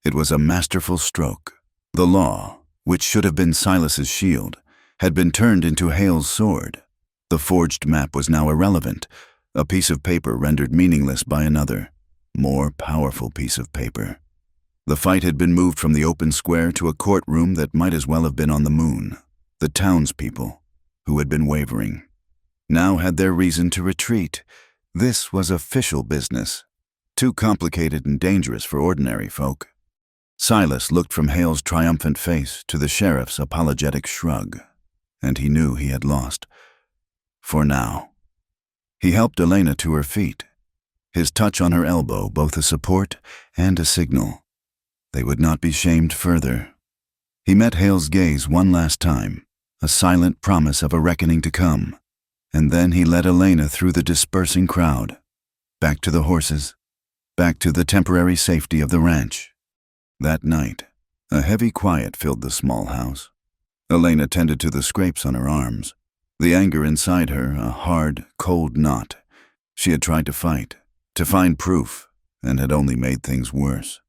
[SPEAKER 1] It was a masterful stroke. The law, which should have been Silas's shield, had been turned into Hale's sword. The forged map was now irrelevant, a piece of paper rendered meaningless by another, more powerful piece of paper. The fight had been moved from the open square to a courtroom that might as well have been on the moon. The townspeople, who had been wavering, now had their reason to retreat. This was official business, too complicated and dangerous for ordinary folk. Silas looked from Hale's triumphant face to the sheriff's apologetic shrug, and he knew he had lost. For now. He helped Elena to her feet, his touch on her elbow both a support and a signal. They would not be shamed further. He met Hale's gaze one last time, a silent promise of a reckoning to come, and then he led Elena through the dispersing crowd, back to the horses, back to the temporary safety of the ranch. That night, a heavy quiet filled the small house. Elena tended to the scrapes on her arms, the anger inside her a hard, cold knot. She had tried to fight, to find proof, and had only made things worse,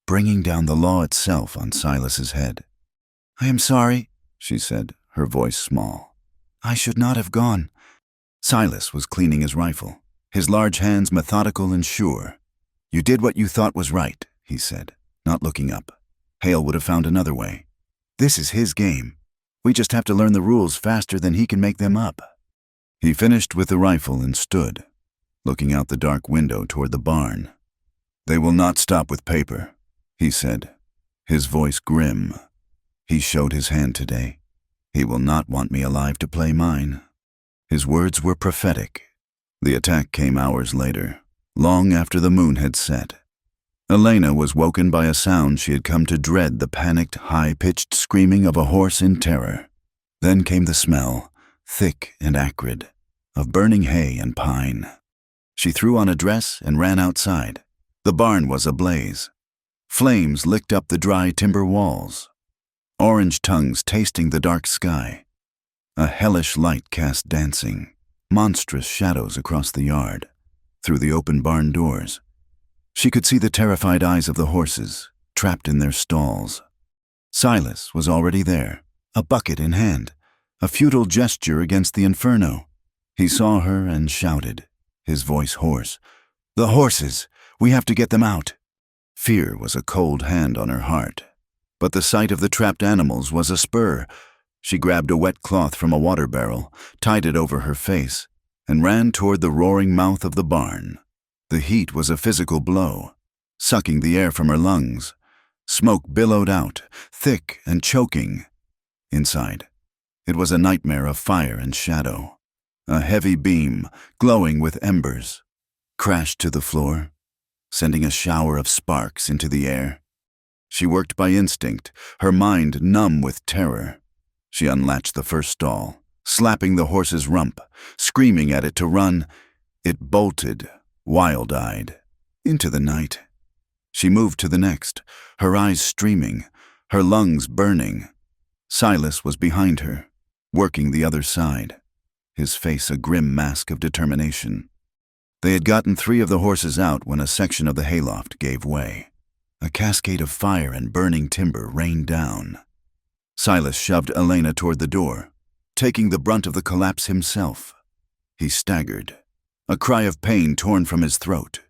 [SPEAKER 1] bringing down the law itself on Silas's head. "I am sorry," she said, her voice small. "I should not have gone." Silas was cleaning his rifle, his large hands methodical and sure. "You did what you thought was right," he said, not looking up. "Hale would have found another way. This is his game. We just have to learn the rules faster than he can make them up." He finished with the rifle and stood, looking out the dark window toward the barn. "They will not stop with paper," he said, his voice grim. He showed his hand today. He will not want me alive to play mine. His words were prophetic. The attack came hours later, long after the moon had set. Elena was woken by a sound she had come to dread, the panicked, high-pitched screaming of a horse in terror. Then came the smell, thick and acrid, of burning hay and pine. She threw on a dress and ran outside. The barn was ablaze. Flames licked up the dry timber walls, orange tongues tasting the dark sky. A hellish light cast dancing, monstrous shadows across the yard, through the open barn doors. She could see the terrified eyes of the horses, trapped in their stalls. Silas was already there, a bucket in hand, a futile gesture against the inferno. He saw her and shouted, his voice hoarse, "The horses! We have to get them out!" Fear was a cold hand on her heart, but the sight of the trapped animals was a spur. She grabbed a wet cloth from a water barrel, tied it over her face, and ran toward the roaring mouth of the barn. The heat was a physical blow, sucking the air from her lungs. Smoke billowed out, thick and choking. Inside, it was a nightmare of fire and shadow. A heavy beam, glowing with embers, crashed to the floor, sending a shower of sparks into the air. She worked by instinct, her mind numb with terror. She unlatched the first stall, slapping the horse's rump, screaming at it to run. It bolted, wild-eyed, into the night. She moved to the next, her eyes streaming, her lungs burning. Silas was behind her, working the other side, his face a grim mask of determination. They had gotten 3 of the horses out when a section of the hayloft gave way. A cascade of fire and burning timber rained down. Silas shoved Elena toward the door, taking the brunt of the collapse himself. He staggered, a cry of pain torn from his throat.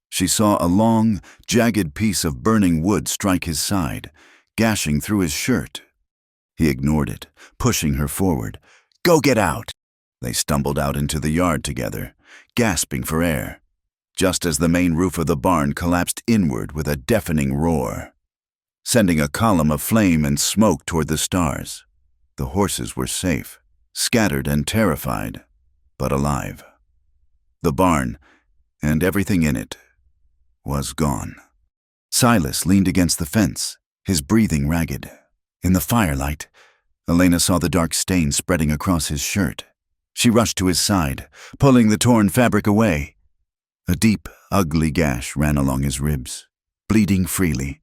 [SPEAKER 1] She saw a long, jagged piece of burning wood strike his side, gashing through his shirt. He ignored it, pushing her forward. "Go get out!" They stumbled out into the yard together, gasping for air, just as the main roof of the barn collapsed inward with a deafening roar, sending a column of flame and smoke toward the stars. The horses were safe, scattered and terrified, but alive. The barn, and everything in it, was gone. Silas leaned against the fence, his breathing ragged. In the firelight, Elena saw the dark stain spreading across his shirt. She rushed to his side, pulling the torn fabric away. A deep, ugly gash ran along his ribs, bleeding freely.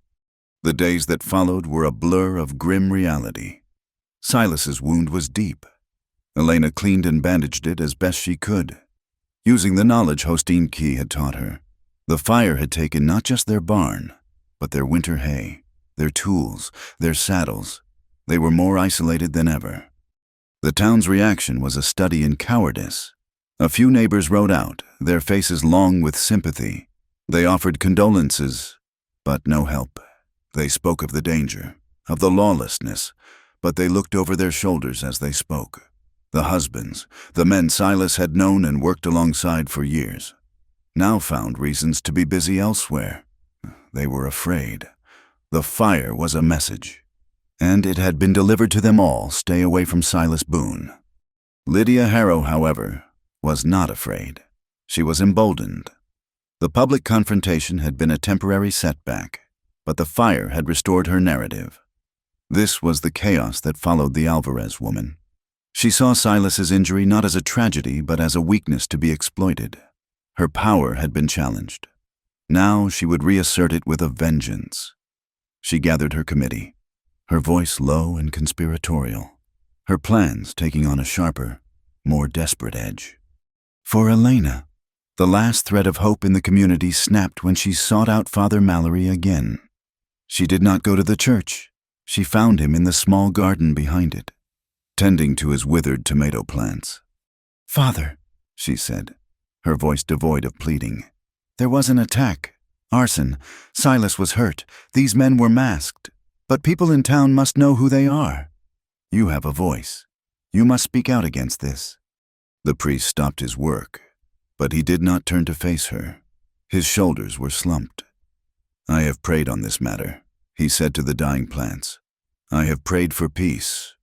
[SPEAKER 1] The days that followed were a blur of grim reality. Silas's wound was deep. Elena cleaned and bandaged it as best she could, using the knowledge Hostine Key had taught her. The fire had taken not just their barn, but their winter hay, their tools, their saddles. They were more isolated than ever. The town's reaction was a study in cowardice. A few neighbors rode out, their faces long with sympathy. They offered condolences, but no help. They spoke of the danger, of the lawlessness, but they looked over their shoulders as they spoke. The husbands, the men Silas had known and worked alongside for years, now found reasons to be busy elsewhere. They were afraid. The fire was a message, and it had been delivered to them all: stay away from Silas Boone. Lydia Harrow, however, was not afraid. She was emboldened. The public confrontation had been a temporary setback, but the fire had restored her narrative. This was the chaos that followed the Alvarez woman. She saw Silas's injury not as a tragedy, but as a weakness to be exploited. Her power had been challenged. Now she would reassert it with a vengeance. She gathered her committee, her voice low and conspiratorial, her plans taking on a sharper, more desperate edge. For Elena, the last thread of hope in the community snapped when she sought out Father Mallory again. She did not go to the church. She found him in the small garden behind it, tending to his withered tomato plants. "Father," she said, her voice devoid of pleading, "there was an attack. Arson. Silas was hurt. These men were masked. But people in town must know who they are. You have a voice. You must speak out against this." The priest stopped his work, but he did not turn to face her. His shoulders were slumped. "I have prayed on this matter," he said to the dying plants. "I have prayed for peace."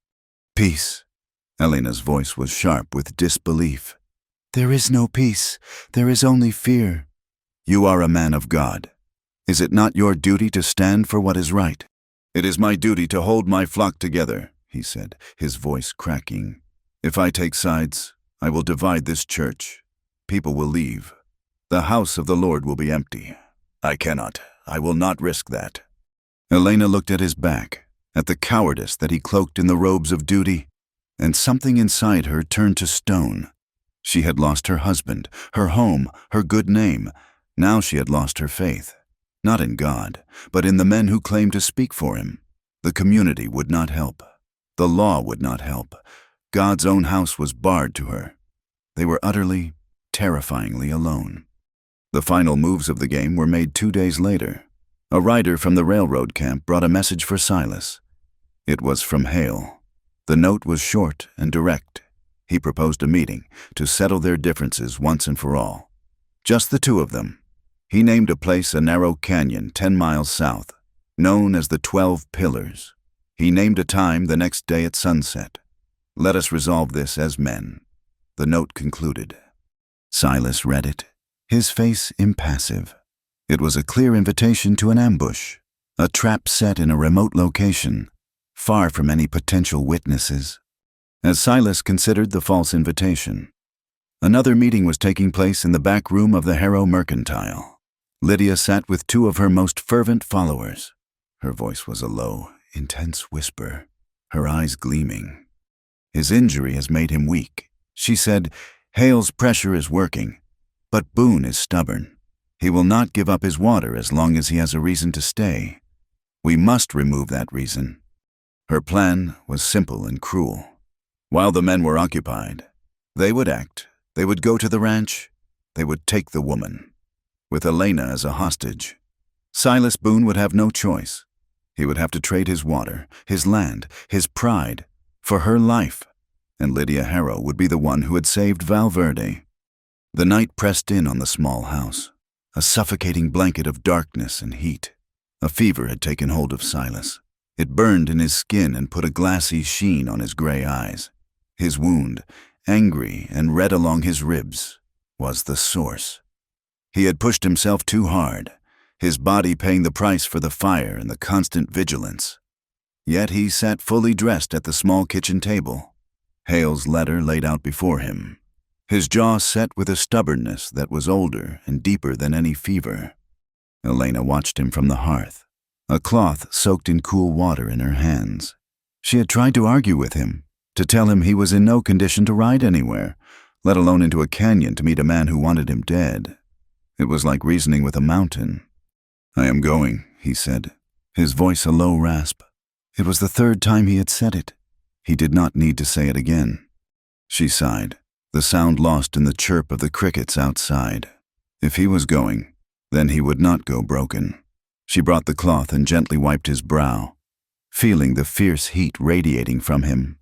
[SPEAKER 1] "Peace?" Elena's voice was sharp with disbelief. "There is no peace. There is only fear." "You are a man of God. Is it not your duty to stand for what is right?" "It is my duty to hold my flock together," he said, his voice cracking. "If I take sides, I will divide this church. People will leave. The house of the Lord will be empty. I will not risk that." Elena looked at his back, at the cowardice that he cloaked in the robes of duty, and something inside her turned to stone. She had lost her husband, her home, her good name. Now she had lost her faith, not in God, but in the men who claimed to speak for him. The community would not help. The law would not help. God's own house was barred to her. They were utterly, terrifyingly alone. The final moves of the game were made 2 days later. A rider from the railroad camp brought a message for Silas. It was from Hale. The note was short and direct. He proposed a meeting to settle their differences once and for all. Just the two of them. He named a place a narrow canyon 10 miles south, known as the 12 Pillars. He named a time the next day at sunset. "Let us resolve this as men," the note concluded. Silas read it, his face impassive. It was a clear invitation to an ambush, a trap set in a remote location, far from any potential witnesses. As Silas considered the false invitation, another meeting was taking place in the back room of the Harrow Mercantile. Lydia sat with 2 of her most fervent followers. Her voice was a low, intense whisper, her eyes gleaming. "His injury has made him weak," she said. "Hale's pressure is working, but Boone is stubborn. He will not give up his water as long as he has a reason to stay. We must remove that reason." Her plan was simple and cruel. While the men were occupied, they would act. They would go to the ranch. They would take the woman, with Elena as a hostage. Silas Boone would have no choice. He would have to trade his water, his land, his pride, for her life, and Lydia Harrow would be the one who had saved Valverde. The night pressed in on the small house, a suffocating blanket of darkness and heat. A fever had taken hold of Silas. It burned in his skin and put a glassy sheen on his gray eyes. His wound, angry and red along his ribs, was the source. He had pushed himself too hard, his body paying the price for the fire and the constant vigilance. Yet he sat fully dressed at the small kitchen table, Hale's letter laid out before him, his jaw set with a stubbornness that was older and deeper than any fever. Elena watched him from the hearth, a cloth soaked in cool water in her hands. She had tried to argue with him, to tell him he was in no condition to ride anywhere, let alone into a canyon to meet a man who wanted him dead. It was like reasoning with a mountain. "I am going," he said, his voice a low rasp. It was the third time he had said it. He did not need to say it again. She sighed, the sound lost in the chirp of the crickets outside. If he was going, then he would not go broken. She brought the cloth and gently wiped his brow, feeling the fierce heat radiating from him.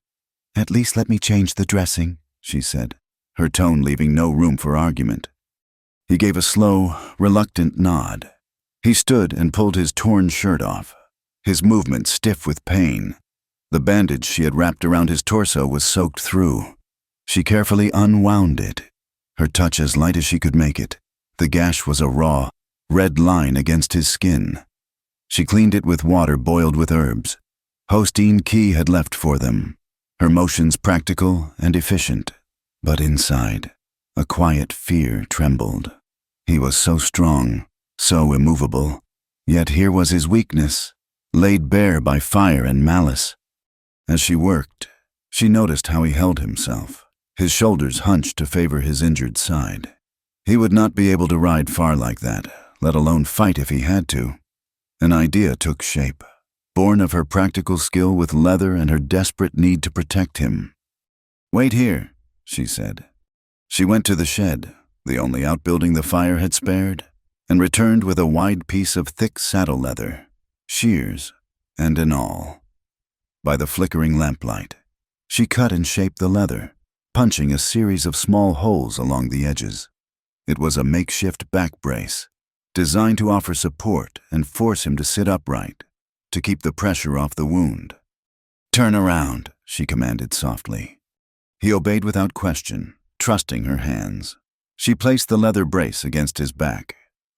[SPEAKER 1] "At least let me change the dressing," she said, her tone leaving no room for argument. He gave a slow, reluctant nod. He stood and pulled his torn shirt off, his movement stiff with pain. The bandage she had wrapped around his torso was soaked through. She carefully unwound it, her touch as light as she could make it. The gash was a raw, red line against his skin. She cleaned it with water boiled with herbs. Hostine Key had left for them, her motions practical and efficient. But inside, a quiet fear trembled. He was so strong, so immovable, yet here was his weakness, laid bare by fire and malice. As she worked, she noticed how he held himself, his shoulders hunched to favor his injured side. He would not be able to ride far like that, let alone fight if he had to. An idea took shape, born of her practical skill with leather and her desperate need to protect him. "Wait here," she said. She went to the shed, the only outbuilding the fire had spared, and returned with a wide piece of thick saddle leather, shears, and an awl. By the flickering lamplight, she cut and shaped the leather, punching a series of small holes along the edges. It was a makeshift back brace, designed to offer support and force him to sit upright, to keep the pressure off the wound. "Turn around," she commanded softly. He obeyed without question, trusting her hands. She placed the leather brace against his back,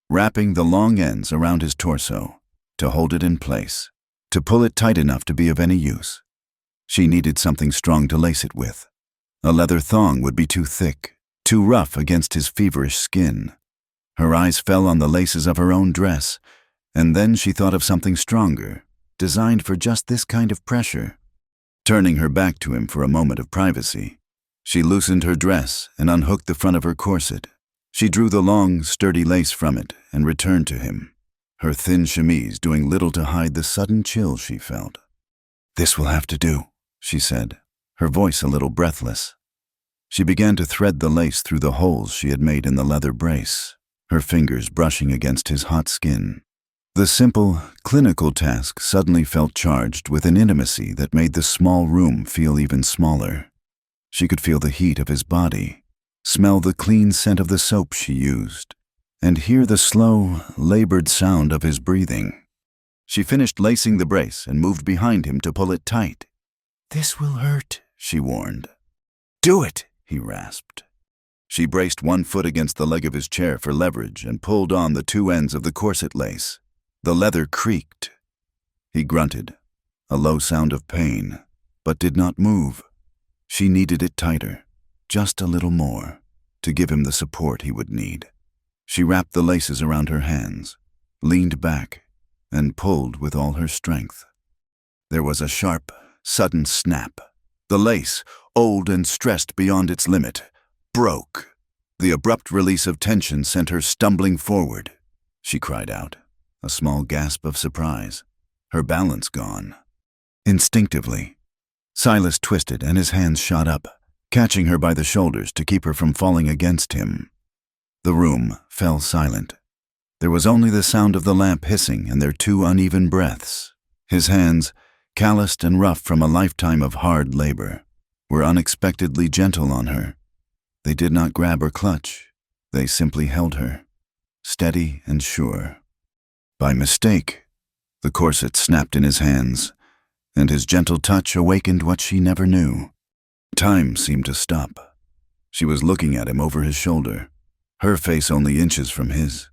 [SPEAKER 1] wrapping the long ends around his torso, to hold it in place, to pull it tight enough to be of any use. She needed something strong to lace it with. A leather thong would be too thick, too rough against his feverish skin. Her eyes fell on the laces of her own dress, and then she thought of something stronger, designed for just this kind of pressure. Turning her back to him for a moment of privacy, she loosened her dress and unhooked the front of her corset. She drew the long, sturdy lace from it and returned to him, her thin chemise doing little to hide the sudden chill she felt. "This will have to do," she said, her voice a little breathless. She began to thread the lace through the holes she had made in the leather brace, her fingers brushing against his hot skin. The simple, clinical task suddenly felt charged with an intimacy that made the small room feel even smaller. She could feel the heat of his body, smell the clean scent of the soap she used, and hear the slow, labored sound of his breathing. She finished lacing the brace and moved behind him to pull it tight. "This will hurt," she warned. "Do it," he rasped. She braced one foot against the leg of his chair for leverage and pulled on the two ends of the corset lace. The leather creaked. He grunted, a low sound of pain, but did not move. She needed it tighter, just a little more, to give him the support he would need. She wrapped the laces around her hands, leaned back, and pulled with all her strength. There was a sharp, sudden snap. The lace, old and stressed beyond its limit, broke. The abrupt release of tension sent her stumbling forward. She cried out, a small gasp of surprise, her balance gone. Instinctively, Silas twisted and his hands shot up, catching her by the shoulders to keep her from falling against him. The room fell silent. There was only the sound of the lamp hissing and their two uneven breaths. His hands, calloused and rough from a lifetime of hard labor, were unexpectedly gentle on her. They did not grab or clutch. They simply held her, steady and sure. By mistake, the corset snapped in his hands, and his gentle touch awakened what she never knew. Time seemed to stop. She was looking at him over his shoulder, her face only inches from his.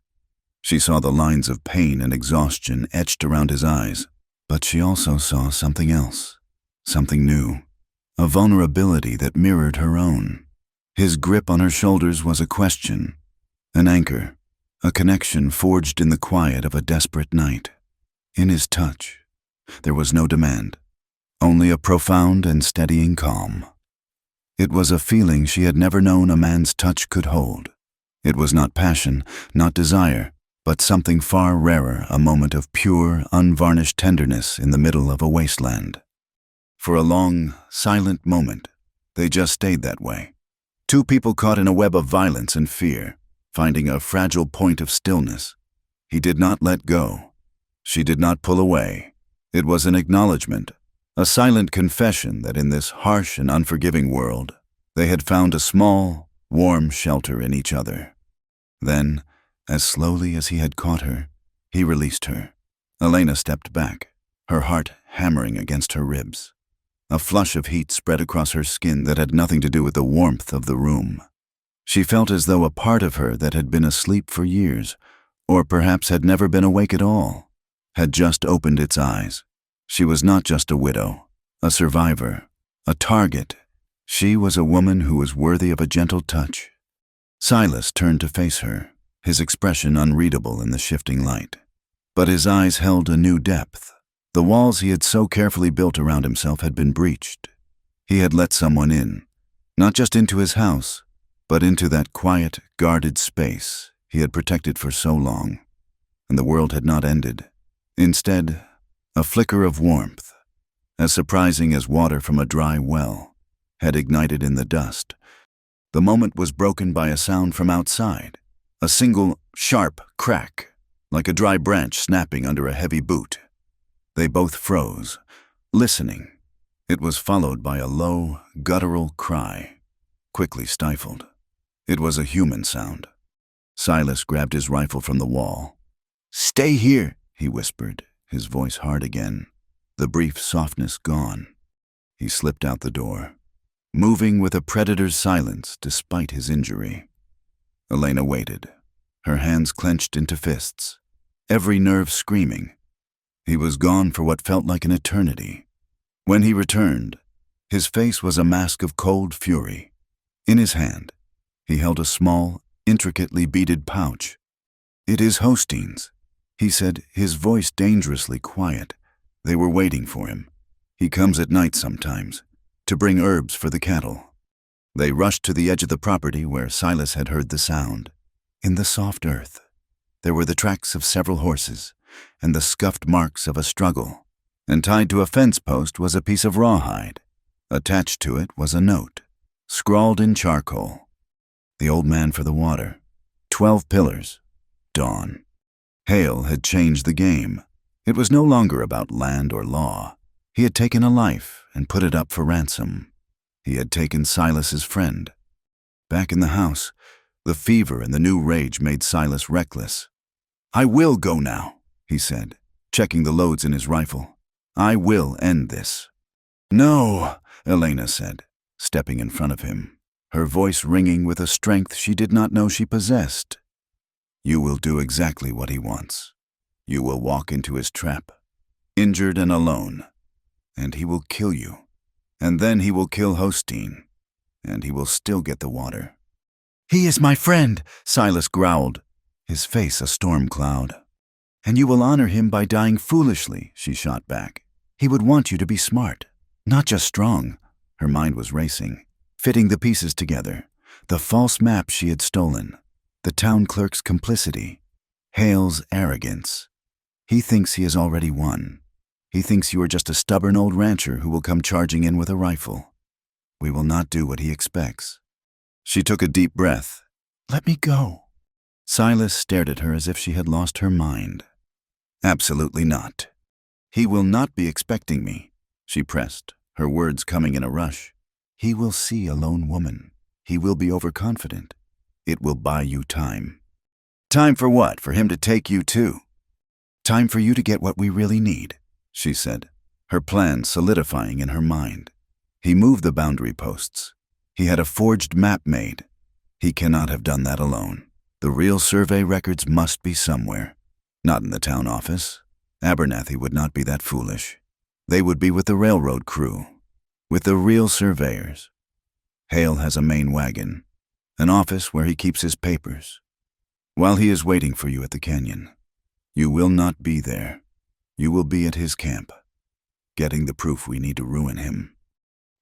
[SPEAKER 1] She saw the lines of pain and exhaustion etched around his eyes, but she also saw something else, something new, a vulnerability that mirrored her own. His grip on her shoulders was a question, an anchor, a connection forged in the quiet of a desperate night. In his touch, there was no demand, only a profound and steadying calm. It was a feeling she had never known a man's touch could hold. It was not passion, not desire, but something far rarer, a moment of pure, unvarnished tenderness in the middle of a wasteland. For a long, silent moment, they just stayed that way. Two people caught in a web of violence and fear, finding a fragile point of stillness. He did not let go. She did not pull away. It was an acknowledgement, a silent confession that in this harsh and unforgiving world, they had found a small, warm shelter in each other. Then, as slowly as he had caught her, he released her. Elena stepped back, her heart hammering against her ribs. A flush of heat spread across her skin that had nothing to do with the warmth of the room. She felt as though a part of her that had been asleep for years, or perhaps had never been awake at all, had just opened its eyes. She was not just a widow, a survivor, a target. She was a woman who was worthy of a gentle touch. Silas turned to face her, his expression unreadable in the shifting light. But his eyes held a new depth. The walls he had so carefully built around himself had been breached. He had let someone in, not just into his house, but into that quiet, guarded space he had protected for so long. And the world had not ended. Instead, a flicker of warmth, as surprising as water from a dry well, had ignited in the dust. The moment was broken by a sound from outside, a single, sharp crack, like a dry branch snapping under a heavy boot. They both froze, listening. It was followed by a low, guttural cry, quickly stifled. It was a human sound. Silas grabbed his rifle from the wall. "Stay here," he whispered, his voice hard again, the brief softness gone. He slipped out the door, moving with a predator's silence despite his injury. Elena waited, her hands clenched into fists, every nerve screaming. He was gone for what felt like an eternity. When he returned, his face was a mask of cold fury. In his hand, he held a small, intricately beaded pouch. "It is Hostein's," he said, his voice dangerously quiet. "They were waiting for him. He comes at night sometimes, to bring herbs for the cattle." They rushed to the edge of the property where Silas had heard the sound. In the soft earth, there were the tracks of several horses, and the scuffed marks of a struggle, and tied to a fence post was a piece of rawhide. Attached to it was a note, scrawled in charcoal. "The old man for the water. 12 pillars. Dawn." Hale had changed the game. It was no longer about land or law. He had taken a life and put it up for ransom. He had taken Silas's friend. Back in the house, the fever and the new rage made Silas reckless. "I will go now," he said, checking the loads in his rifle. "I will end this." "No," Elena said, stepping in front of him, her voice ringing with a strength she did not know she possessed. "You will do exactly what he wants. You will walk into his trap, injured and alone, and he will kill you. And then he will kill Hostein, and he will still get the water." "He is my friend," Silas growled, his face a storm cloud. "And you will honor him by dying foolishly," she shot back. "He would want you to be smart, not just strong." Her mind was racing, fitting the pieces together. The false map she had stolen, the town clerk's complicity, Hale's arrogance. He thinks he has already won. He thinks you are just a stubborn old rancher who will come charging in with a rifle. We will not do what he expects. She took a deep breath. "Let me go." Silas stared at her as if she had lost her mind. "Absolutely not. He will not be expecting me," she pressed, her words coming in a rush. "He will see a lone woman. He will be overconfident. It will buy you time." "Time for what? For him to take you too?" "Time for you to get what we really need," she said, her plan solidifying in her mind. He moved the boundary posts. He had a forged map made. He cannot have done that alone. The real survey records must be somewhere. Not in the town office. Abernathy would not be that foolish. They would be with the railroad crew, with the real surveyors. Hale has a main wagon, an office where he keeps his papers. While he is waiting for you at the canyon, you will not be there. You will be at his camp, getting the proof we need to ruin him."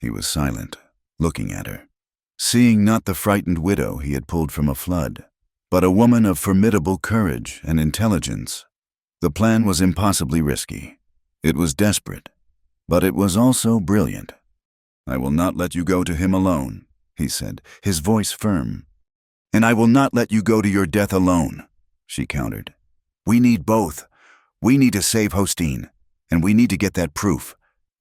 [SPEAKER 1] He was silent, looking at her, seeing not the frightened widow he had pulled from a flood, but a woman of formidable courage and intelligence. The plan was impossibly risky. It was desperate, but it was also brilliant. "I will not let you go to him alone," he said, his voice firm. "And I will not let you go to your death alone," she countered. "We need both. We need to save Hostine, and we need to get that proof.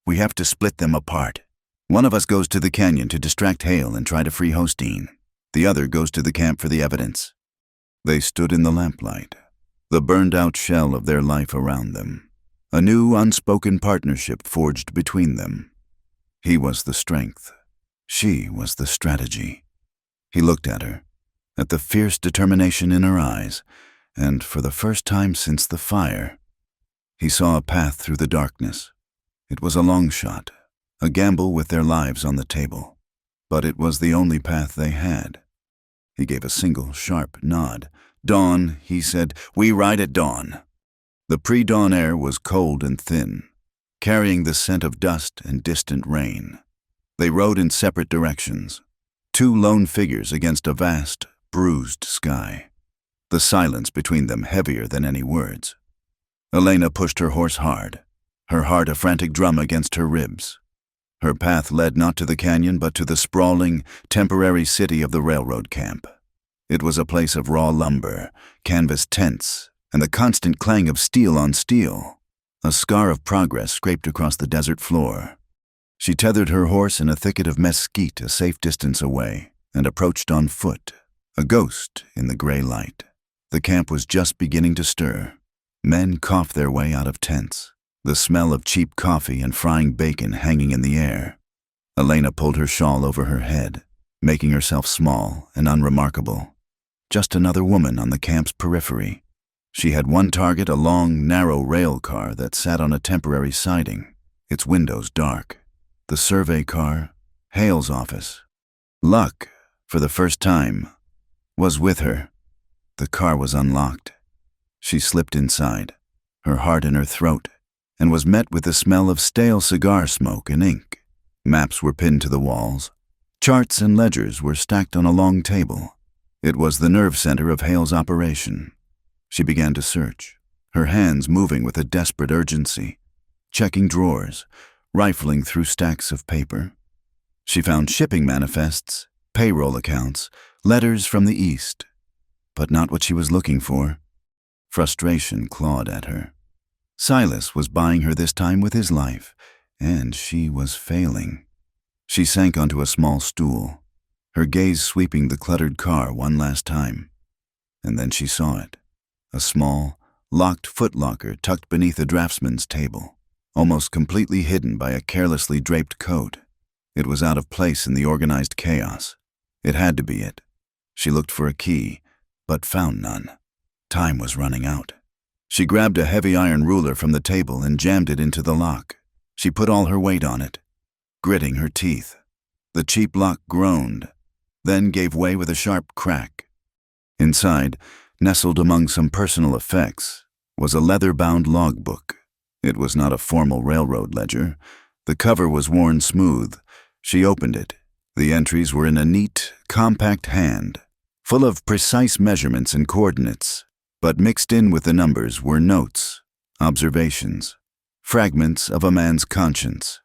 [SPEAKER 1] We have to split them apart. One of us goes to the canyon to distract Hale and try to free Hostine. The other goes to the camp for the evidence." They stood in the lamplight, the burned-out shell of their life around them, a new unspoken partnership forged between them. He was the strength. She was the strategy. He looked at her, at the fierce determination in her eyes, and for the first time since the fire, he saw a path through the darkness. It was a long shot, a gamble with their lives on the table, but it was the only path they had. He gave a single, sharp nod. "Dawn," he said. "We ride at dawn." The pre-dawn air was cold and thin, carrying the scent of dust and distant rain. They rode in separate directions, two lone figures against a vast, bruised sky, the silence between them heavier than any words. Elena pushed her horse hard, her heart a frantic drum against her ribs. Her path led not to the canyon but to the sprawling, temporary city of the railroad camp. It was a place of raw lumber, canvas tents, and the constant clang of steel on steel. A scar of progress scraped across the desert floor. She tethered her horse in a thicket of mesquite a safe distance away and approached on foot, a ghost in the gray light. The camp was just beginning to stir. Men coughed their way out of tents, the smell of cheap coffee and frying bacon hanging in the air. Elena pulled her shawl over her head, making herself small and unremarkable. Just another woman on the camp's periphery. She had one target, a long, narrow rail car that sat on a temporary siding, its windows dark. The survey car, Hale's office. Luck, for the first time, was with her. The car was unlocked. She slipped inside, her heart in her throat, and was met with the smell of stale cigar smoke and ink. Maps were pinned to the walls. Charts and ledgers were stacked on a long table. It was the nerve center of Hale's operation. She began to search, her hands moving with a desperate urgency, checking drawers, rifling through stacks of paper. She found shipping manifests, payroll accounts, letters from the East, but not what she was looking for. Frustration clawed at her. Silas was buying her this time with his life, and she was failing. She sank onto a small stool, her gaze sweeping the cluttered car one last time. And then she saw it. A small, locked footlocker tucked beneath a draftsman's table, almost completely hidden by a carelessly draped coat. It was out of place in the organized chaos. It had to be it. She looked for a key, but found none. Time was running out. She grabbed a heavy iron ruler from the table and jammed it into the lock. She put all her weight on it, gritting her teeth. The cheap lock groaned, then gave way with a sharp crack. Inside, nestled among some personal effects, was a leather-bound logbook. It was not a formal railroad ledger. The cover was worn smooth. She opened it. The entries were in a neat, compact hand, full of precise measurements and coordinates, but mixed in with the numbers were notes, observations, fragments of a man's conscience.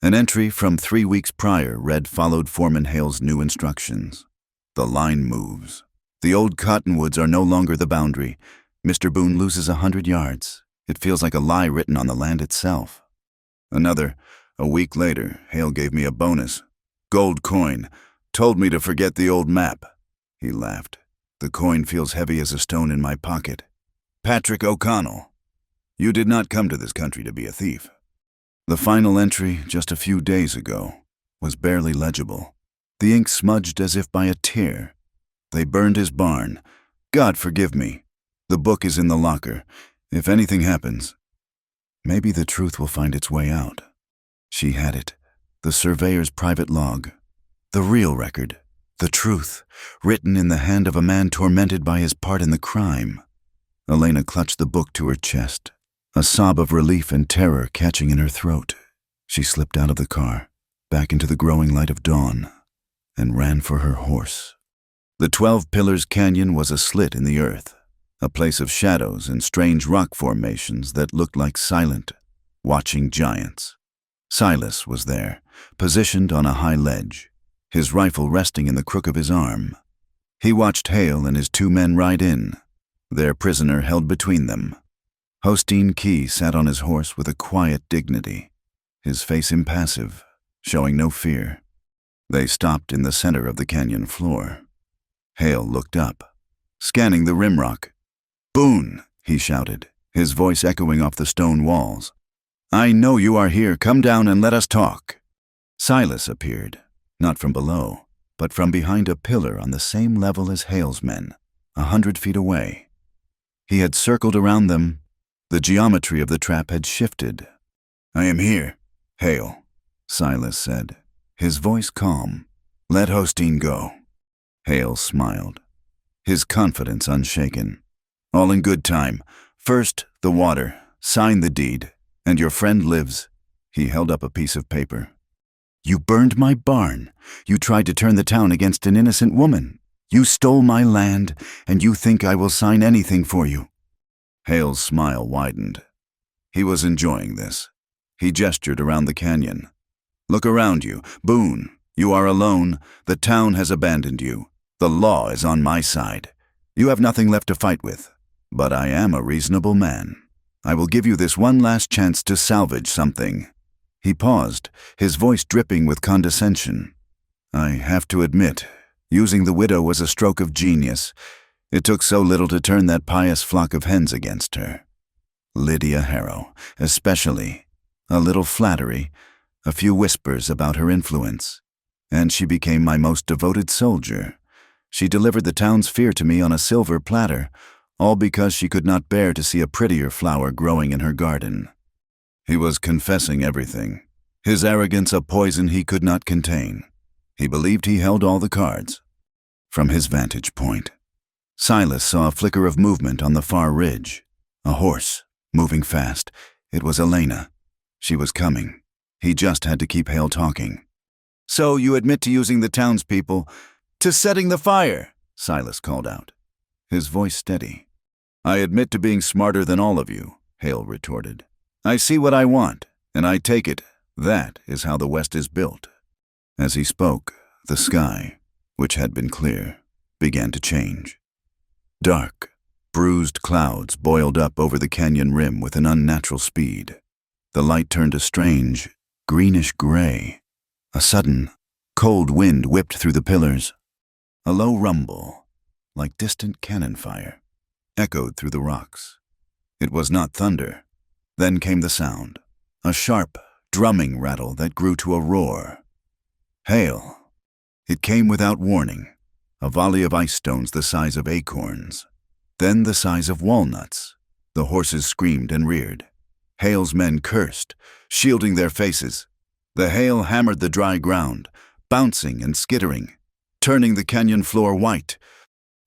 [SPEAKER 1] An entry from 3 weeks prior read followed Foreman Hale's new instructions. The line moves. The old cottonwoods are no longer the boundary. Mr. Boone loses 100 yards. It feels like a lie written on the land itself. Another, a week later, Hale gave me a bonus. Gold coin. Told me to forget the old map. He laughed. The coin feels heavy as a stone in my pocket. Patrick O'Connell. You did not come to this country to be a thief. The final entry, just a few days ago, was barely legible. The ink smudged as if by a tear. They burned his barn. God forgive me. The book is in the locker. If anything happens, maybe the truth will find its way out. She had it. The surveyor's private log. The real record. The truth, written in the hand of a man tormented by his part in the crime. Elena clutched the book to her chest, a sob of relief and terror catching in her throat. She slipped out of the car, back into the growing light of dawn, and ran for her horse. The 12 Pillars Canyon was a slit in the earth, a place of shadows and strange rock formations that looked like silent, watching giants. Silas was there, positioned on a high ledge, his rifle resting in the crook of his arm. He watched Hale and his 2 men ride in, their prisoner held between them. Hosteen Key sat on his horse with a quiet dignity, his face impassive, showing no fear. They stopped in the center of the canyon floor. Hale looked up, scanning the rimrock. "Boone," he shouted, his voice echoing off the stone walls. "I know you are here. Come down and let us talk." Silas appeared, not from below, but from behind a pillar on the same level as Hale's men, 100 feet away. He had circled around them. The geometry of the trap had shifted. "I am here, Hale," Silas said, his voice calm. "Let Hosteen go." Hale smiled, his confidence unshaken. "All in good time. First, the water. Sign the deed, and your friend lives." He held up a piece of paper. "You burned my barn. You tried to turn the town against an innocent woman. You stole my land, and you think I will sign anything for you." Hale's smile widened. He was enjoying this. He gestured around the canyon. "Look around you. Boone, you are alone. The town has abandoned you. The law is on my side. You have nothing left to fight with. But I am a reasonable man. I will give you this one last chance to salvage something." He paused, his voice dripping with condescension. "I have to admit, using the widow was a stroke of genius. It took so little to turn that pious flock of hens against her. Lydia Harrow, especially. A little flattery, a few whispers about her influence. And she became my most devoted soldier. She delivered the town's fear to me on a silver platter, all because she could not bear to see a prettier flower growing in her garden." He was confessing everything, his arrogance a poison he could not contain. He believed he held all the cards. From his vantage point, Silas saw a flicker of movement on the far ridge. A horse, moving fast. It was Elena. She was coming. He just had to keep Hale talking. "So you admit to using the townspeople, to setting the fire," Silas called out, his voice steady. "I admit to being smarter than all of you," Hale retorted. "I see what I want, and I take it. That is how the West is built." As he spoke, the sky, which had been clear, began to change. Dark, bruised clouds boiled up over the canyon rim with an unnatural speed. The light turned a strange, greenish gray. A sudden, cold wind whipped through the pillars. A low rumble, like distant cannon fire, echoed through the rocks. It was not thunder. Then came the sound, a sharp, drumming rattle that grew to a roar. Hail. It came without warning, a volley of ice stones the size of acorns, then the size of walnuts. The horses screamed and reared. Hale's men cursed, shielding their faces. The hail hammered the dry ground, bouncing and skittering, turning the canyon floor white.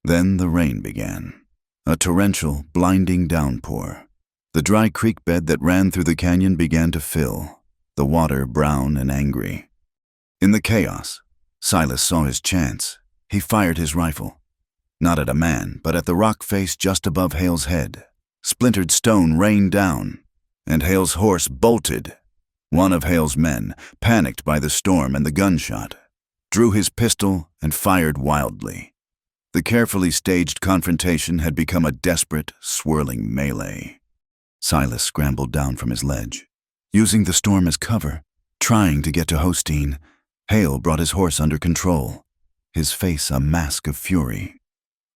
[SPEAKER 1] Then the rain began, a torrential, blinding downpour. The dry creek bed that ran through the canyon began to fill, the water brown and angry. In the chaos, Silas saw his chance. He fired his rifle, not at a man, but at the rock face just above Hale's head. Splintered stone rained down, and Hale's horse bolted. One of Hale's men, panicked by the storm and the gunshot, drew his pistol and fired wildly. The carefully staged confrontation had become a desperate, swirling melee. Silas scrambled down from his ledge, using the storm as cover, trying to get to Hosteen. Hale brought his horse under control, his face a mask of fury.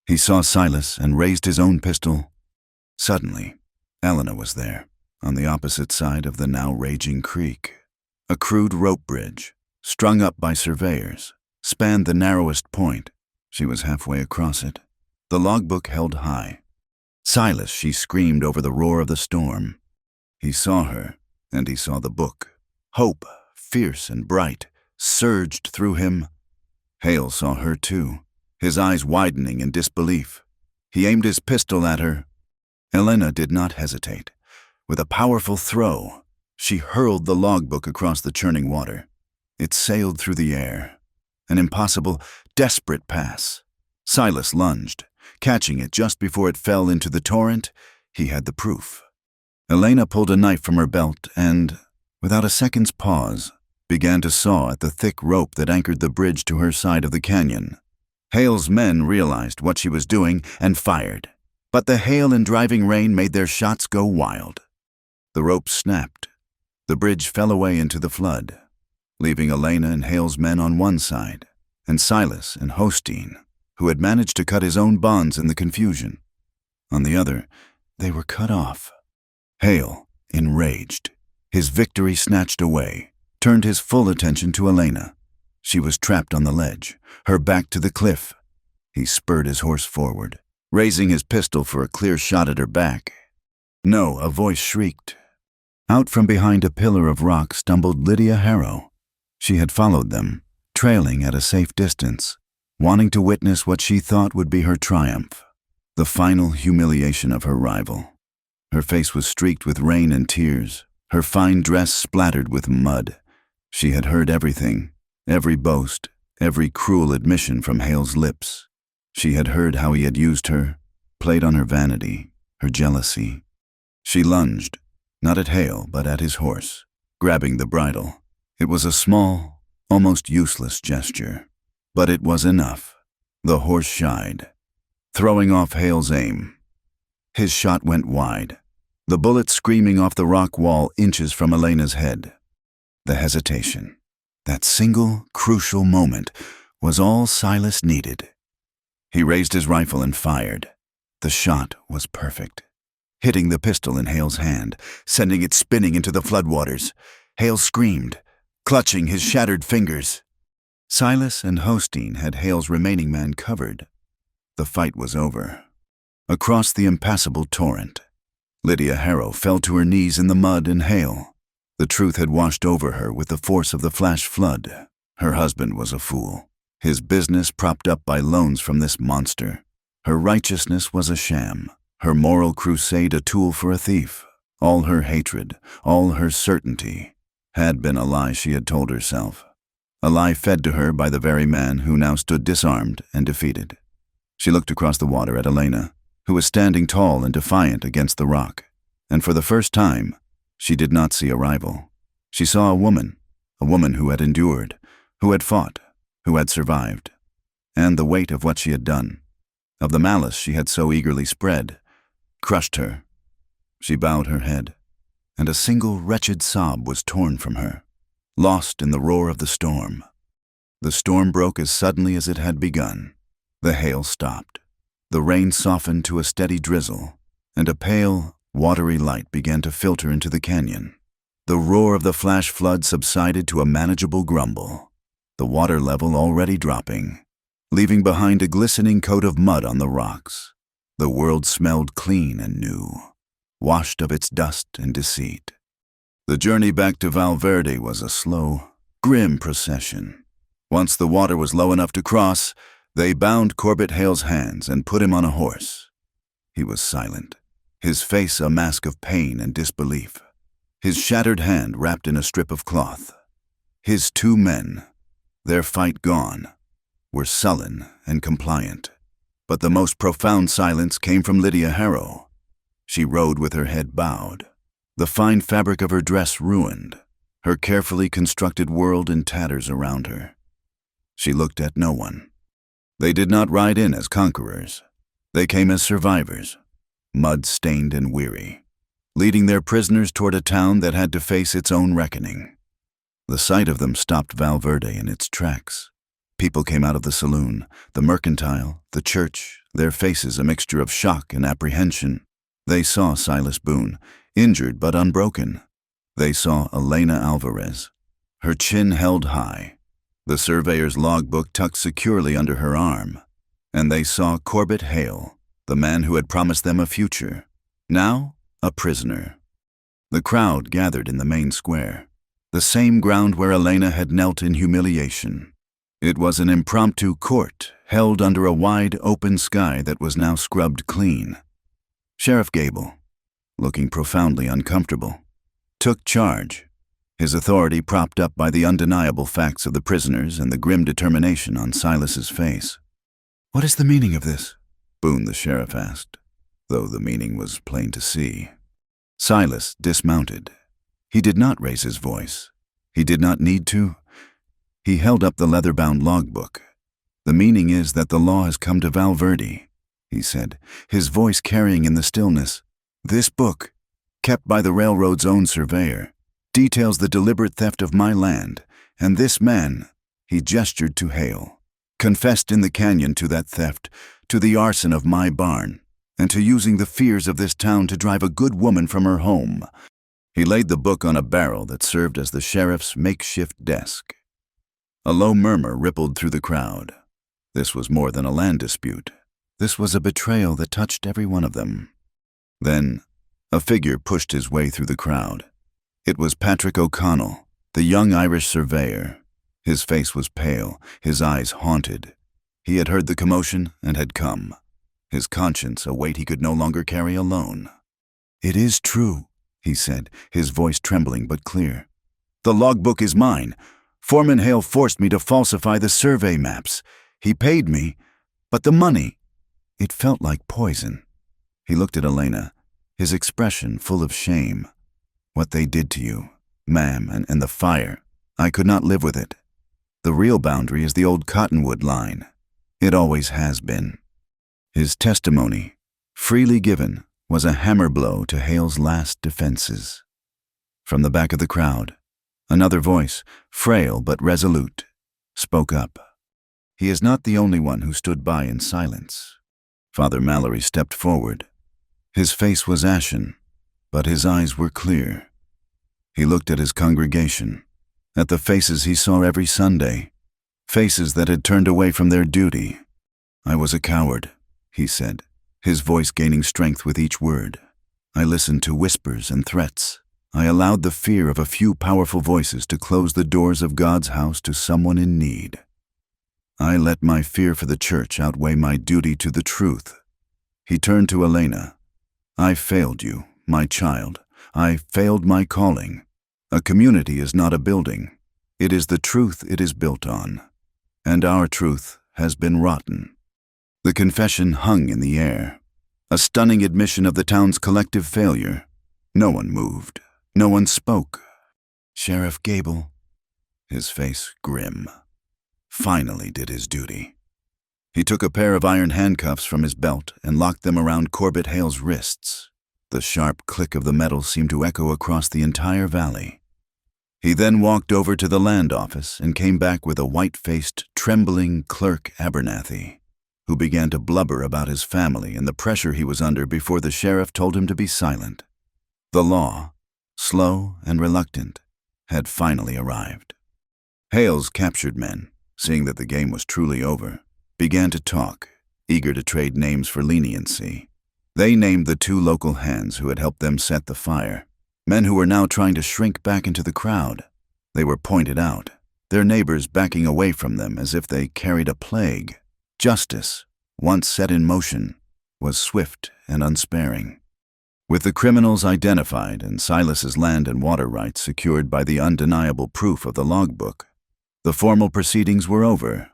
[SPEAKER 1] He saw Silas and raised his own pistol. Suddenly, Elena was there, on the opposite side of the now raging creek. A crude rope bridge, strung up by surveyors, spanned the narrowest point. She was halfway across it, the logbook held high. "Silas," she screamed over the roar of the storm. He saw her, and he saw the book. Hope, fierce and bright, surged through him. Hale saw her too, his eyes widening in disbelief. He aimed his pistol at her. Elena did not hesitate. With a powerful throw, she hurled the logbook across the churning water. It sailed through the air, an impossible, desperate pass. Silas lunged, catching it just before it fell into the torrent. He had the proof. Elena pulled a knife from her belt and, without a second's pause, began to saw at the thick rope that anchored the bridge to her side of the canyon. Hale's men realized what she was doing and fired, but the hail and driving rain made their shots go wild. The rope snapped. The bridge fell away into the flood, leaving Elena and Hale's men on one side, and Silas and Hostine, who had managed to cut his own bonds in the confusion, on the other. They were cut off. Hale, enraged, his victory snatched away, turned his full attention to Elena. She was trapped on the ledge, her back to the cliff. He spurred his horse forward, raising his pistol for a clear shot at her back. No, a voice shrieked. Out from behind a pillar of rock stumbled Lydia Harrow. She had followed them, trailing at a safe distance, wanting to witness what she thought would be her triumph, the final humiliation of her rival. Her face was streaked with rain and tears, her fine dress splattered with mud. She had heard everything, every boast, every cruel admission from Hale's lips. She had heard how he had used her, played on her vanity, her jealousy. She lunged, not at Hale, but at his horse, grabbing the bridle. It was a small, almost useless gesture, but it was enough. The horse shied, throwing off Hale's aim. His shot went wide, the bullet screaming off the rock wall inches from Elena's head. The hesitation, that single, crucial moment, was all Silas needed. He raised his rifle and fired. The shot was perfect, hitting the pistol in Hale's hand, sending it spinning into the floodwaters. Hale screamed, clutching his shattered fingers. Silas and Hostine had Hale's remaining man covered. The fight was over. Across the impassable torrent, Lydia Harrow fell to her knees in the mud and hail. The truth had washed over her with the force of the flash flood. Her husband was a fool, his business propped up by loans from this monster. Her righteousness was a sham, her moral crusade a tool for a thief. All her hatred, all her certainty, had been a lie she had told herself. A lie fed to her by the very man who now stood disarmed and defeated. She looked across the water at Elena, who was standing tall and defiant against the rock, and for the first time, she did not see a rival. She saw a woman who had endured, who had fought, who had survived, and the weight of what she had done, of the malice she had so eagerly spread, crushed her. She bowed her head, and a single wretched sob was torn from her, lost in the roar of the storm. The storm broke as suddenly as it had begun. The hail stopped. The rain softened to a steady drizzle, and a pale, watery light began to filter into the canyon. The roar of the flash flood subsided to a manageable grumble, the water level already dropping, leaving behind a glistening coat of mud on the rocks. The world smelled clean and new, washed of its dust and deceit. The journey back to Valverde was a slow, grim procession. Once the water was low enough to cross, they bound Corbett Hale's hands and put him on a horse. He was silent, his face a mask of pain and disbelief, his shattered hand wrapped in a strip of cloth. His two men, their fight gone, were sullen and compliant. But the most profound silence came from Lydia Harrow. She rode with her head bowed, the fine fabric of her dress ruined, her carefully constructed world in tatters around her. She looked at no one. They did not ride in as conquerors. They came as survivors, mud-stained and weary, leading their prisoners toward a town that had to face its own reckoning. The sight of them stopped Valverde in its tracks. People came out of the saloon, the mercantile, the church, their faces a mixture of shock and apprehension. They saw Silas Boone, injured but unbroken. They saw Elena Alvarez, her chin held high, the surveyor's logbook tucked securely under her arm. And they saw Corbett Hale, the man who had promised them a future, now a prisoner. The crowd gathered in the main square, the same ground where Elena had knelt in humiliation. It was an impromptu court held under a wide open sky that was now scrubbed clean. Sheriff Gable, looking profoundly uncomfortable, took charge, his authority propped up by the undeniable facts of the prisoners and the grim determination on Silas's face. "What is the meaning of this?" Boone the sheriff asked, though the meaning was plain to see. Silas dismounted. He did not raise his voice. He did not need to. He held up the leather-bound logbook. "The meaning is that the law has come to Valverde," he said, his voice carrying in the stillness. "This book, kept by the railroad's own surveyor, details the deliberate theft of my land, and this man," he gestured to Hale, "confessed in the canyon to that theft, to the arson of my barn, and to using the fears of this town to drive a good woman from her home." He laid the book on a barrel that served as the sheriff's makeshift desk. A low murmur rippled through the crowd. This was more than a land dispute. This was a betrayal that touched every one of them. Then, a figure pushed his way through the crowd. It was Patrick O'Connell, the young Irish surveyor. His face was pale, his eyes haunted. He had heard the commotion and had come. His conscience a weight he could no longer carry alone. "It is true," he said, his voice trembling but clear. "The logbook is mine. Foreman Hale forced me to falsify the survey maps. He paid me, but the money—" It felt like poison. He looked at Elena, his expression full of shame. "What they did to you, ma'am, and the fire, I could not live with it. The real boundary is the old Cottonwood line. It always has been." His testimony, freely given, was a hammer blow to Hale's last defenses. From the back of the crowd, another voice, frail but resolute, spoke up. He is not the only one who stood by in silence. Father Mallory stepped forward. His face was ashen, but his eyes were clear. He looked at his congregation, at the faces he saw every Sunday, faces that had turned away from their duty. "I was a coward," he said, his voice gaining strength with each word. "I listened to whispers and threats. I allowed the fear of a few powerful voices to close the doors of God's house to someone in need. I let my fear for the church outweigh my duty to the truth." He turned to Elena. "I failed you, my child. I failed my calling. A community is not a building. It is the truth it is built on. And our truth has been rotten." The confession hung in the air, a stunning admission of the town's collective failure. No one moved. No one spoke. Sheriff Gable, his face grim, finally did his duty. He took a pair of iron handcuffs from his belt and locked them around Corbett Hale's wrists. The sharp click of the metal seemed to echo across the entire valley. He then walked over to the land office and came back with a white-faced, trembling clerk Abernathy, who began to blubber about his family and the pressure he was under before the sheriff told him to be silent. The law, slow and reluctant, had finally arrived. Hale's captured men, seeing that the game was truly over, began to talk, eager to trade names for leniency. They named the two local hands who had helped them set the fire, men who were now trying to shrink back into the crowd. They were pointed out, their neighbors backing away from them as if they carried a plague. Justice, once set in motion, was swift and unsparing. With the criminals identified and Silas's land and water rights secured by the undeniable proof of the logbook, the formal proceedings were over,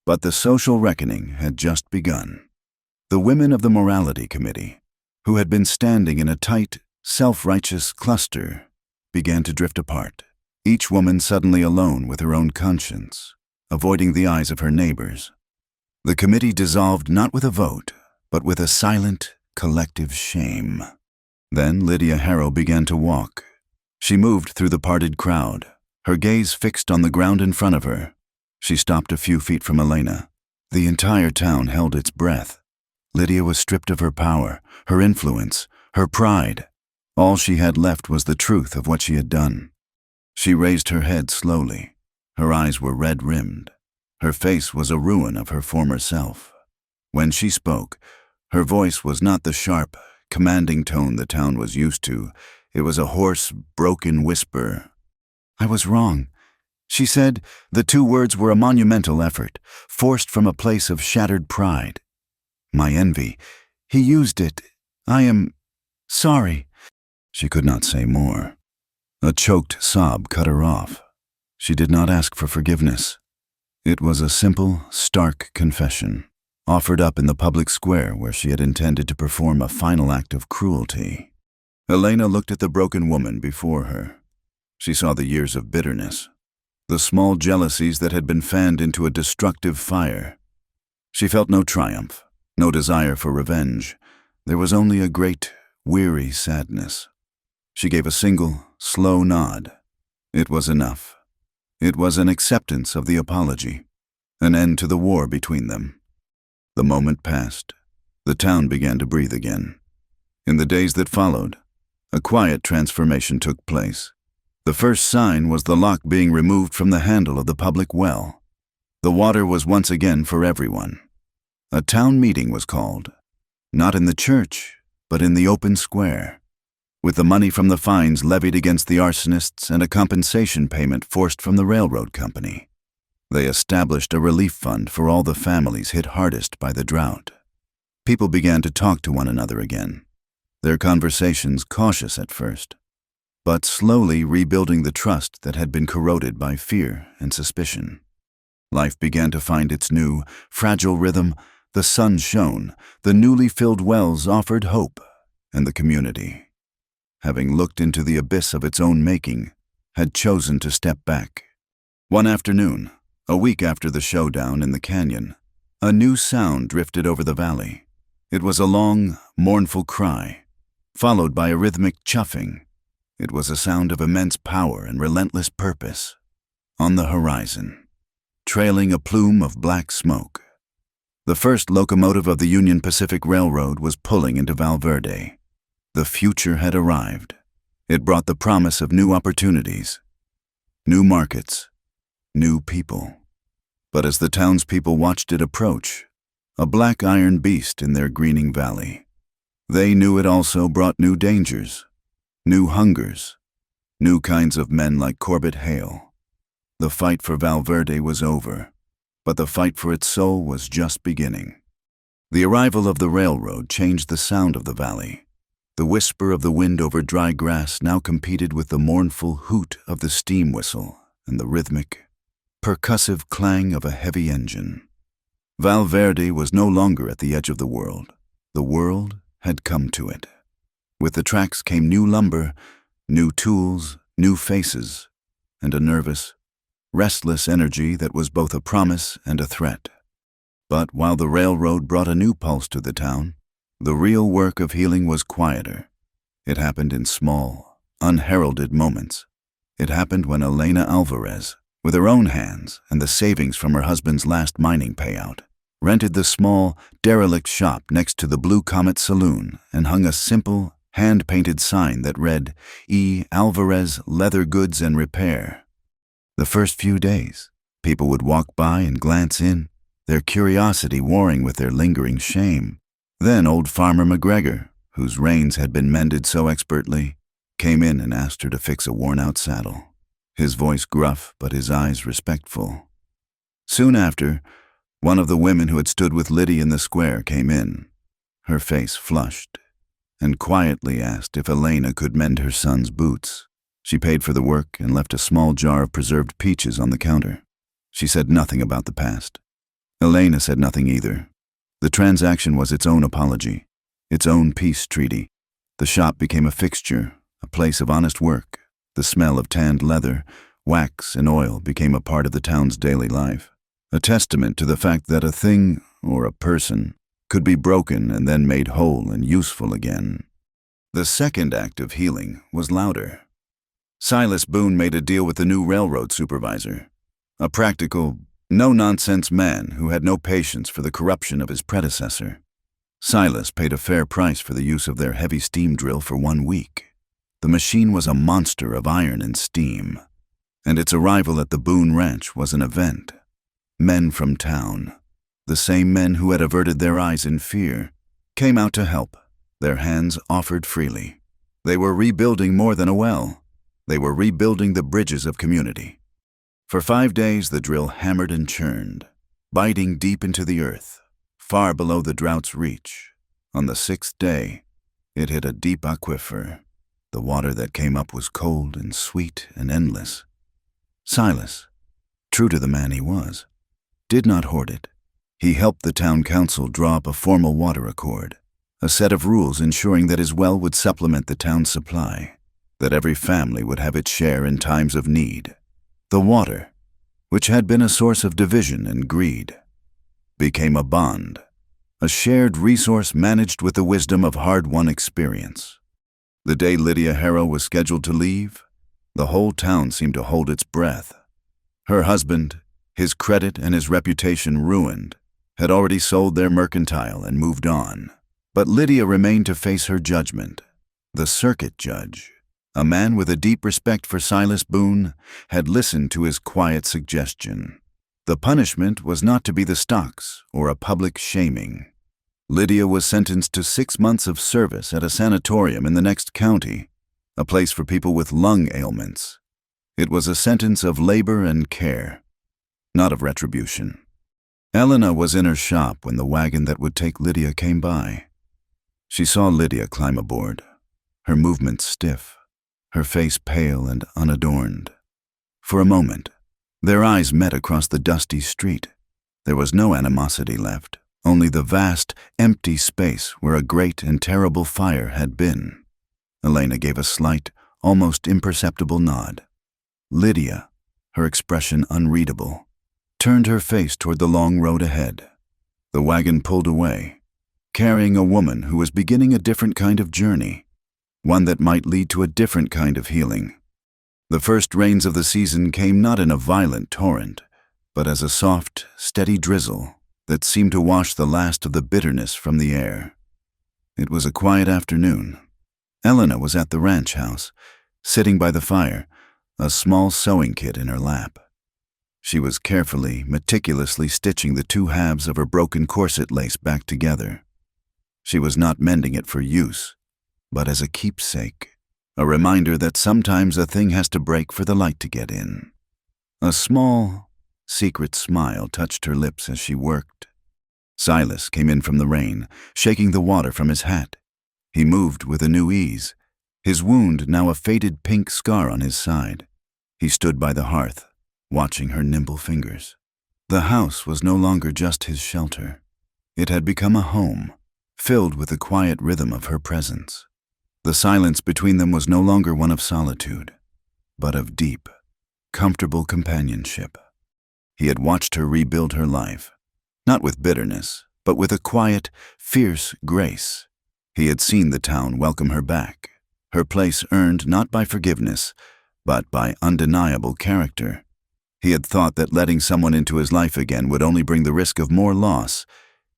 [SPEAKER 1] but the social reckoning had just begun. The women of the Morality Committee, who had been standing in a tight, self-righteous cluster, began to drift apart, each woman suddenly alone with her own conscience, avoiding the eyes of her neighbors. The committee dissolved not with a vote, but with a silent, collective shame. Then Lydia Harrow began to walk. She moved through the parted crowd, her gaze fixed on the ground in front of her. She stopped a few feet from Elena. The entire town held its breath. Lydia was stripped of her power, her influence, her pride. All she had left was the truth of what she had done. She raised her head slowly. Her eyes were red-rimmed. Her face was a ruin of her former self. When she spoke, her voice was not the sharp, commanding tone the town was used to. It was a hoarse, broken whisper. "I was wrong," she said. The two words were a monumental effort, forced from a place of shattered pride. "My envy. He used it. I am sorry." She could not say more. A choked sob cut her off. She did not ask for forgiveness. It was a simple, stark confession. offered up in the public square where she had intended to perform a final act of cruelty. Elena looked at the broken woman before her. She saw the years of bitterness, the small jealousies that had been fanned into a destructive fire. She felt no triumph, no desire for revenge. There was only a great, weary sadness. She gave a single, slow nod. It was enough. It was an acceptance of the apology, an end to the war between them. The moment passed. The town began to breathe again. In the days that followed, a quiet transformation took place. The first sign was the lock being removed from the handle of the public well. The water was once again for everyone. A town meeting was called, not in the church, but in the open square, with the money from the fines levied against the arsonists and a compensation payment forced from the railroad company. They established a relief fund for all the families hit hardest by the drought. People began to talk to one another again, their conversations cautious at first, but slowly rebuilding the trust that had been corroded by fear and suspicion. Life began to find its new, fragile rhythm. The sun shone, the newly filled wells offered hope, and the community, having looked into the abyss of its own making, had chosen to step back. One afternoon, a week after the showdown in the canyon, a new sound drifted over the valley. It was a long, mournful cry, followed by a rhythmic chuffing. It was a sound of immense power and relentless purpose. On the horizon, trailing a plume of black smoke, the first locomotive of the Union Pacific Railroad was pulling into Valverde. The future had arrived. It brought the promise of new opportunities, new markets, new people. But as the townspeople watched it approach, a black iron beast in their greening valley, they knew it also brought new dangers, new hungers, new kinds of men like Corbett Hale. The fight for Valverde was over, but the fight for its soul was just beginning. The arrival of the railroad changed the sound of the valley. The whisper of the wind over dry grass now competed with the mournful hoot of the steam whistle and the rhythmic, percussive clang of a heavy engine. Valverde was no longer at the edge of the world. The world had come to it. With the tracks came new lumber, new tools, new faces, and a nervous, restless energy that was both a promise and a threat. But while the railroad brought a new pulse to the town, the real work of healing was quieter. It happened in small, unheralded moments. It happened when Elena Alvarez, with her own hands and the savings from her husband's last mining payout, rented the small, derelict shop next to the Blue Comet Saloon and hung a simple, hand-painted sign that read, E. Alvarez Leather Goods and Repair. The first few days, people would walk by and glance in, their curiosity warring with their lingering shame. Then old Farmer McGregor, whose reins had been mended so expertly, came in and asked her to fix a worn-out saddle, his voice gruff but his eyes respectful. Soon after, one of the women who had stood with Liddy in the square came in, her face flushed, and quietly asked if Elena could mend her son's boots. She paid for the work and left a small jar of preserved peaches on the counter. She said nothing about the past. Elena said nothing either. The transaction was its own apology, its own peace treaty. The shop became a fixture, a place of honest work. The smell of tanned leather, wax, and oil became a part of the town's daily life, a testament to the fact that a thing, or a person, could be broken and then made whole and useful again. The second act of healing was louder. Silas Boone made a deal with the new railroad supervisor, a practical, no-nonsense man who had no patience for the corruption of his predecessor. Silas paid a fair price for the use of their heavy steam drill for 1 week. The machine was a monster of iron and steam, and its arrival at the Boone Ranch was an event. Men from town, the same men who had averted their eyes in fear, came out to help, their hands offered freely. They were rebuilding more than a well. They were rebuilding the bridges of community. For 5 days the drill hammered and churned, biting deep into the earth, far below the drought's reach. On the 6th day, it hit a deep aquifer. The water that came up was cold and sweet and endless. Silas, true to the man he was, did not hoard it. He helped the town council draw up a formal water accord, a set of rules ensuring that his well would supplement the town's supply, that every family would have its share in times of need. The water, which had been a source of division and greed, became a bond, a shared resource managed with the wisdom of hard-won experience. The day Lydia Harrow was scheduled to leave, the whole town seemed to hold its breath. Her husband, his credit and his reputation ruined, had already sold their mercantile and moved on. But Lydia remained to face her judgment. The circuit judge, a man with a deep respect for Silas Boone, had listened to his quiet suggestion. The punishment was not to be the stocks or a public shaming. Lydia was sentenced to 6 months of service at a sanatorium in the next county, a place for people with lung ailments. It was a sentence of labor and care, not of retribution. Elena was in her shop when the wagon that would take Lydia came by. She saw Lydia climb aboard, her movements stiff, her face pale and unadorned. For a moment, their eyes met across the dusty street. There was no animosity left, only the vast, empty space where a great and terrible fire had been. Elena gave a slight, almost imperceptible nod. Lydia, her expression unreadable, turned her face toward the long road ahead. The wagon pulled away, carrying a woman who was beginning a different kind of journey, one that might lead to a different kind of healing. The first rains of the season came not in a violent torrent, but as a soft, steady drizzle that seemed to wash the last of the bitterness from the air. It was a quiet afternoon. Elena was at the ranch house, sitting by the fire, a small sewing kit in her lap. She was carefully, meticulously stitching the 2 halves of her broken corset lace back together. She was not mending it for use, but as a keepsake, a reminder that sometimes a thing has to break for the light to get in. A small, secret smile touched her lips as she worked. Silas came in from the rain, shaking the water from his hat. He moved with a new ease, his wound now a faded pink scar on his side. He stood by the hearth, watching her nimble fingers. The house was no longer just his shelter. It had become a home, filled with the quiet rhythm of her presence. The silence between them was no longer one of solitude, but of deep, comfortable companionship. He had watched her rebuild her life, not with bitterness, but with a quiet, fierce grace. He had seen the town welcome her back, her place earned not by forgiveness, but by undeniable character. He had thought that letting someone into his life again would only bring the risk of more loss.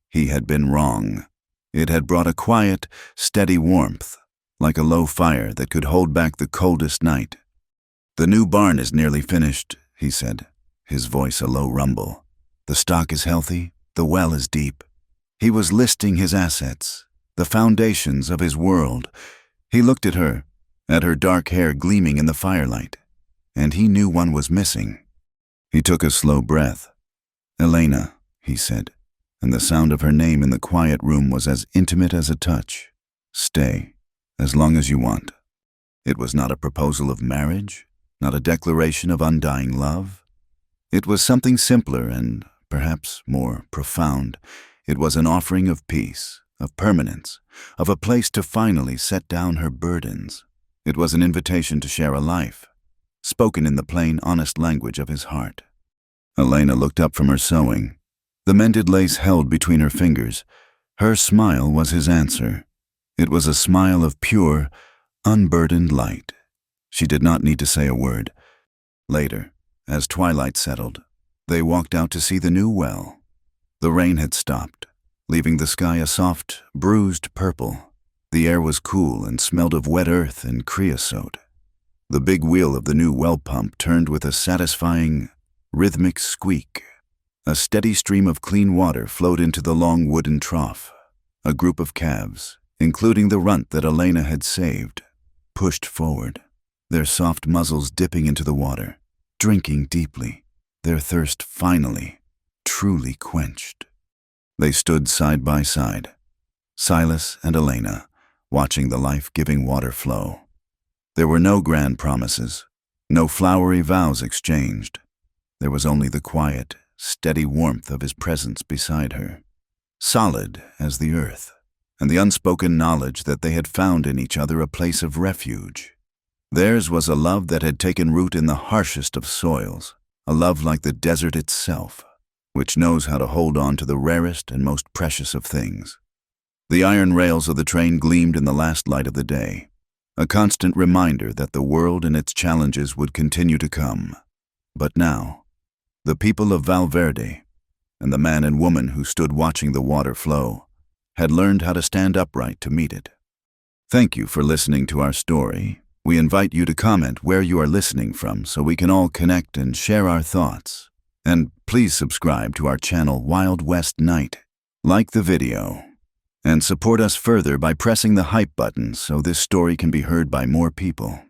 [SPEAKER 1] He had been wrong. It had brought a quiet, steady warmth, like a low fire that could hold back the coldest night. "The new barn is nearly finished," he said, his voice a low rumble. "The stock is healthy, the well is deep." He was listing his assets, the foundations of his world. He looked at her dark hair gleaming in the firelight, and he knew one was missing. He took a slow breath. "Elena," he said, and the sound of her name in the quiet room was as intimate as a touch. "Stay, as long as you want." It was not a proposal of marriage, not a declaration of undying love. It was something simpler and perhaps more profound. It was an offering of peace, of permanence, of a place to finally set down her burdens. It was an invitation to share a life, spoken in the plain, honest language of his heart. Elena looked up from her sewing, the mended lace held between her fingers. Her smile was his answer. It was a smile of pure, unburdened light. She did not need to say a word. Later, as twilight settled, they walked out to see the new well. The rain had stopped, leaving the sky a soft, bruised purple. The air was cool and smelled of wet earth and creosote. The big wheel of the new well pump turned with a satisfying, rhythmic squeak. A steady stream of clean water flowed into the long wooden trough. A group of calves, including the runt that Elena had saved, pushed forward, their soft muzzles dipping into the water, drinking deeply, their thirst finally, truly quenched. They stood side by side, Silas and Elena, watching the life-giving water flow. There were no grand promises, no flowery vows exchanged. There was only the quiet, steady warmth of his presence beside her, solid as the earth, and the unspoken knowledge that they had found in each other a place of refuge. Theirs was a love that had taken root in the harshest of soils, a love like the desert itself, which knows how to hold on to the rarest and most precious of things. The iron rails of the train gleamed in the last light of the day, a constant reminder that the world and its challenges would continue to come. But now, the people of Valverde, and the man and woman who stood watching the water flow, had learned how to stand upright to meet it. Thank you for listening to our story. We invite you to comment where you are listening from so we can all connect and share our thoughts. And please subscribe to our channel Wild West Night. Like the video, and support us further by pressing the hype button so this story can be heard by more people.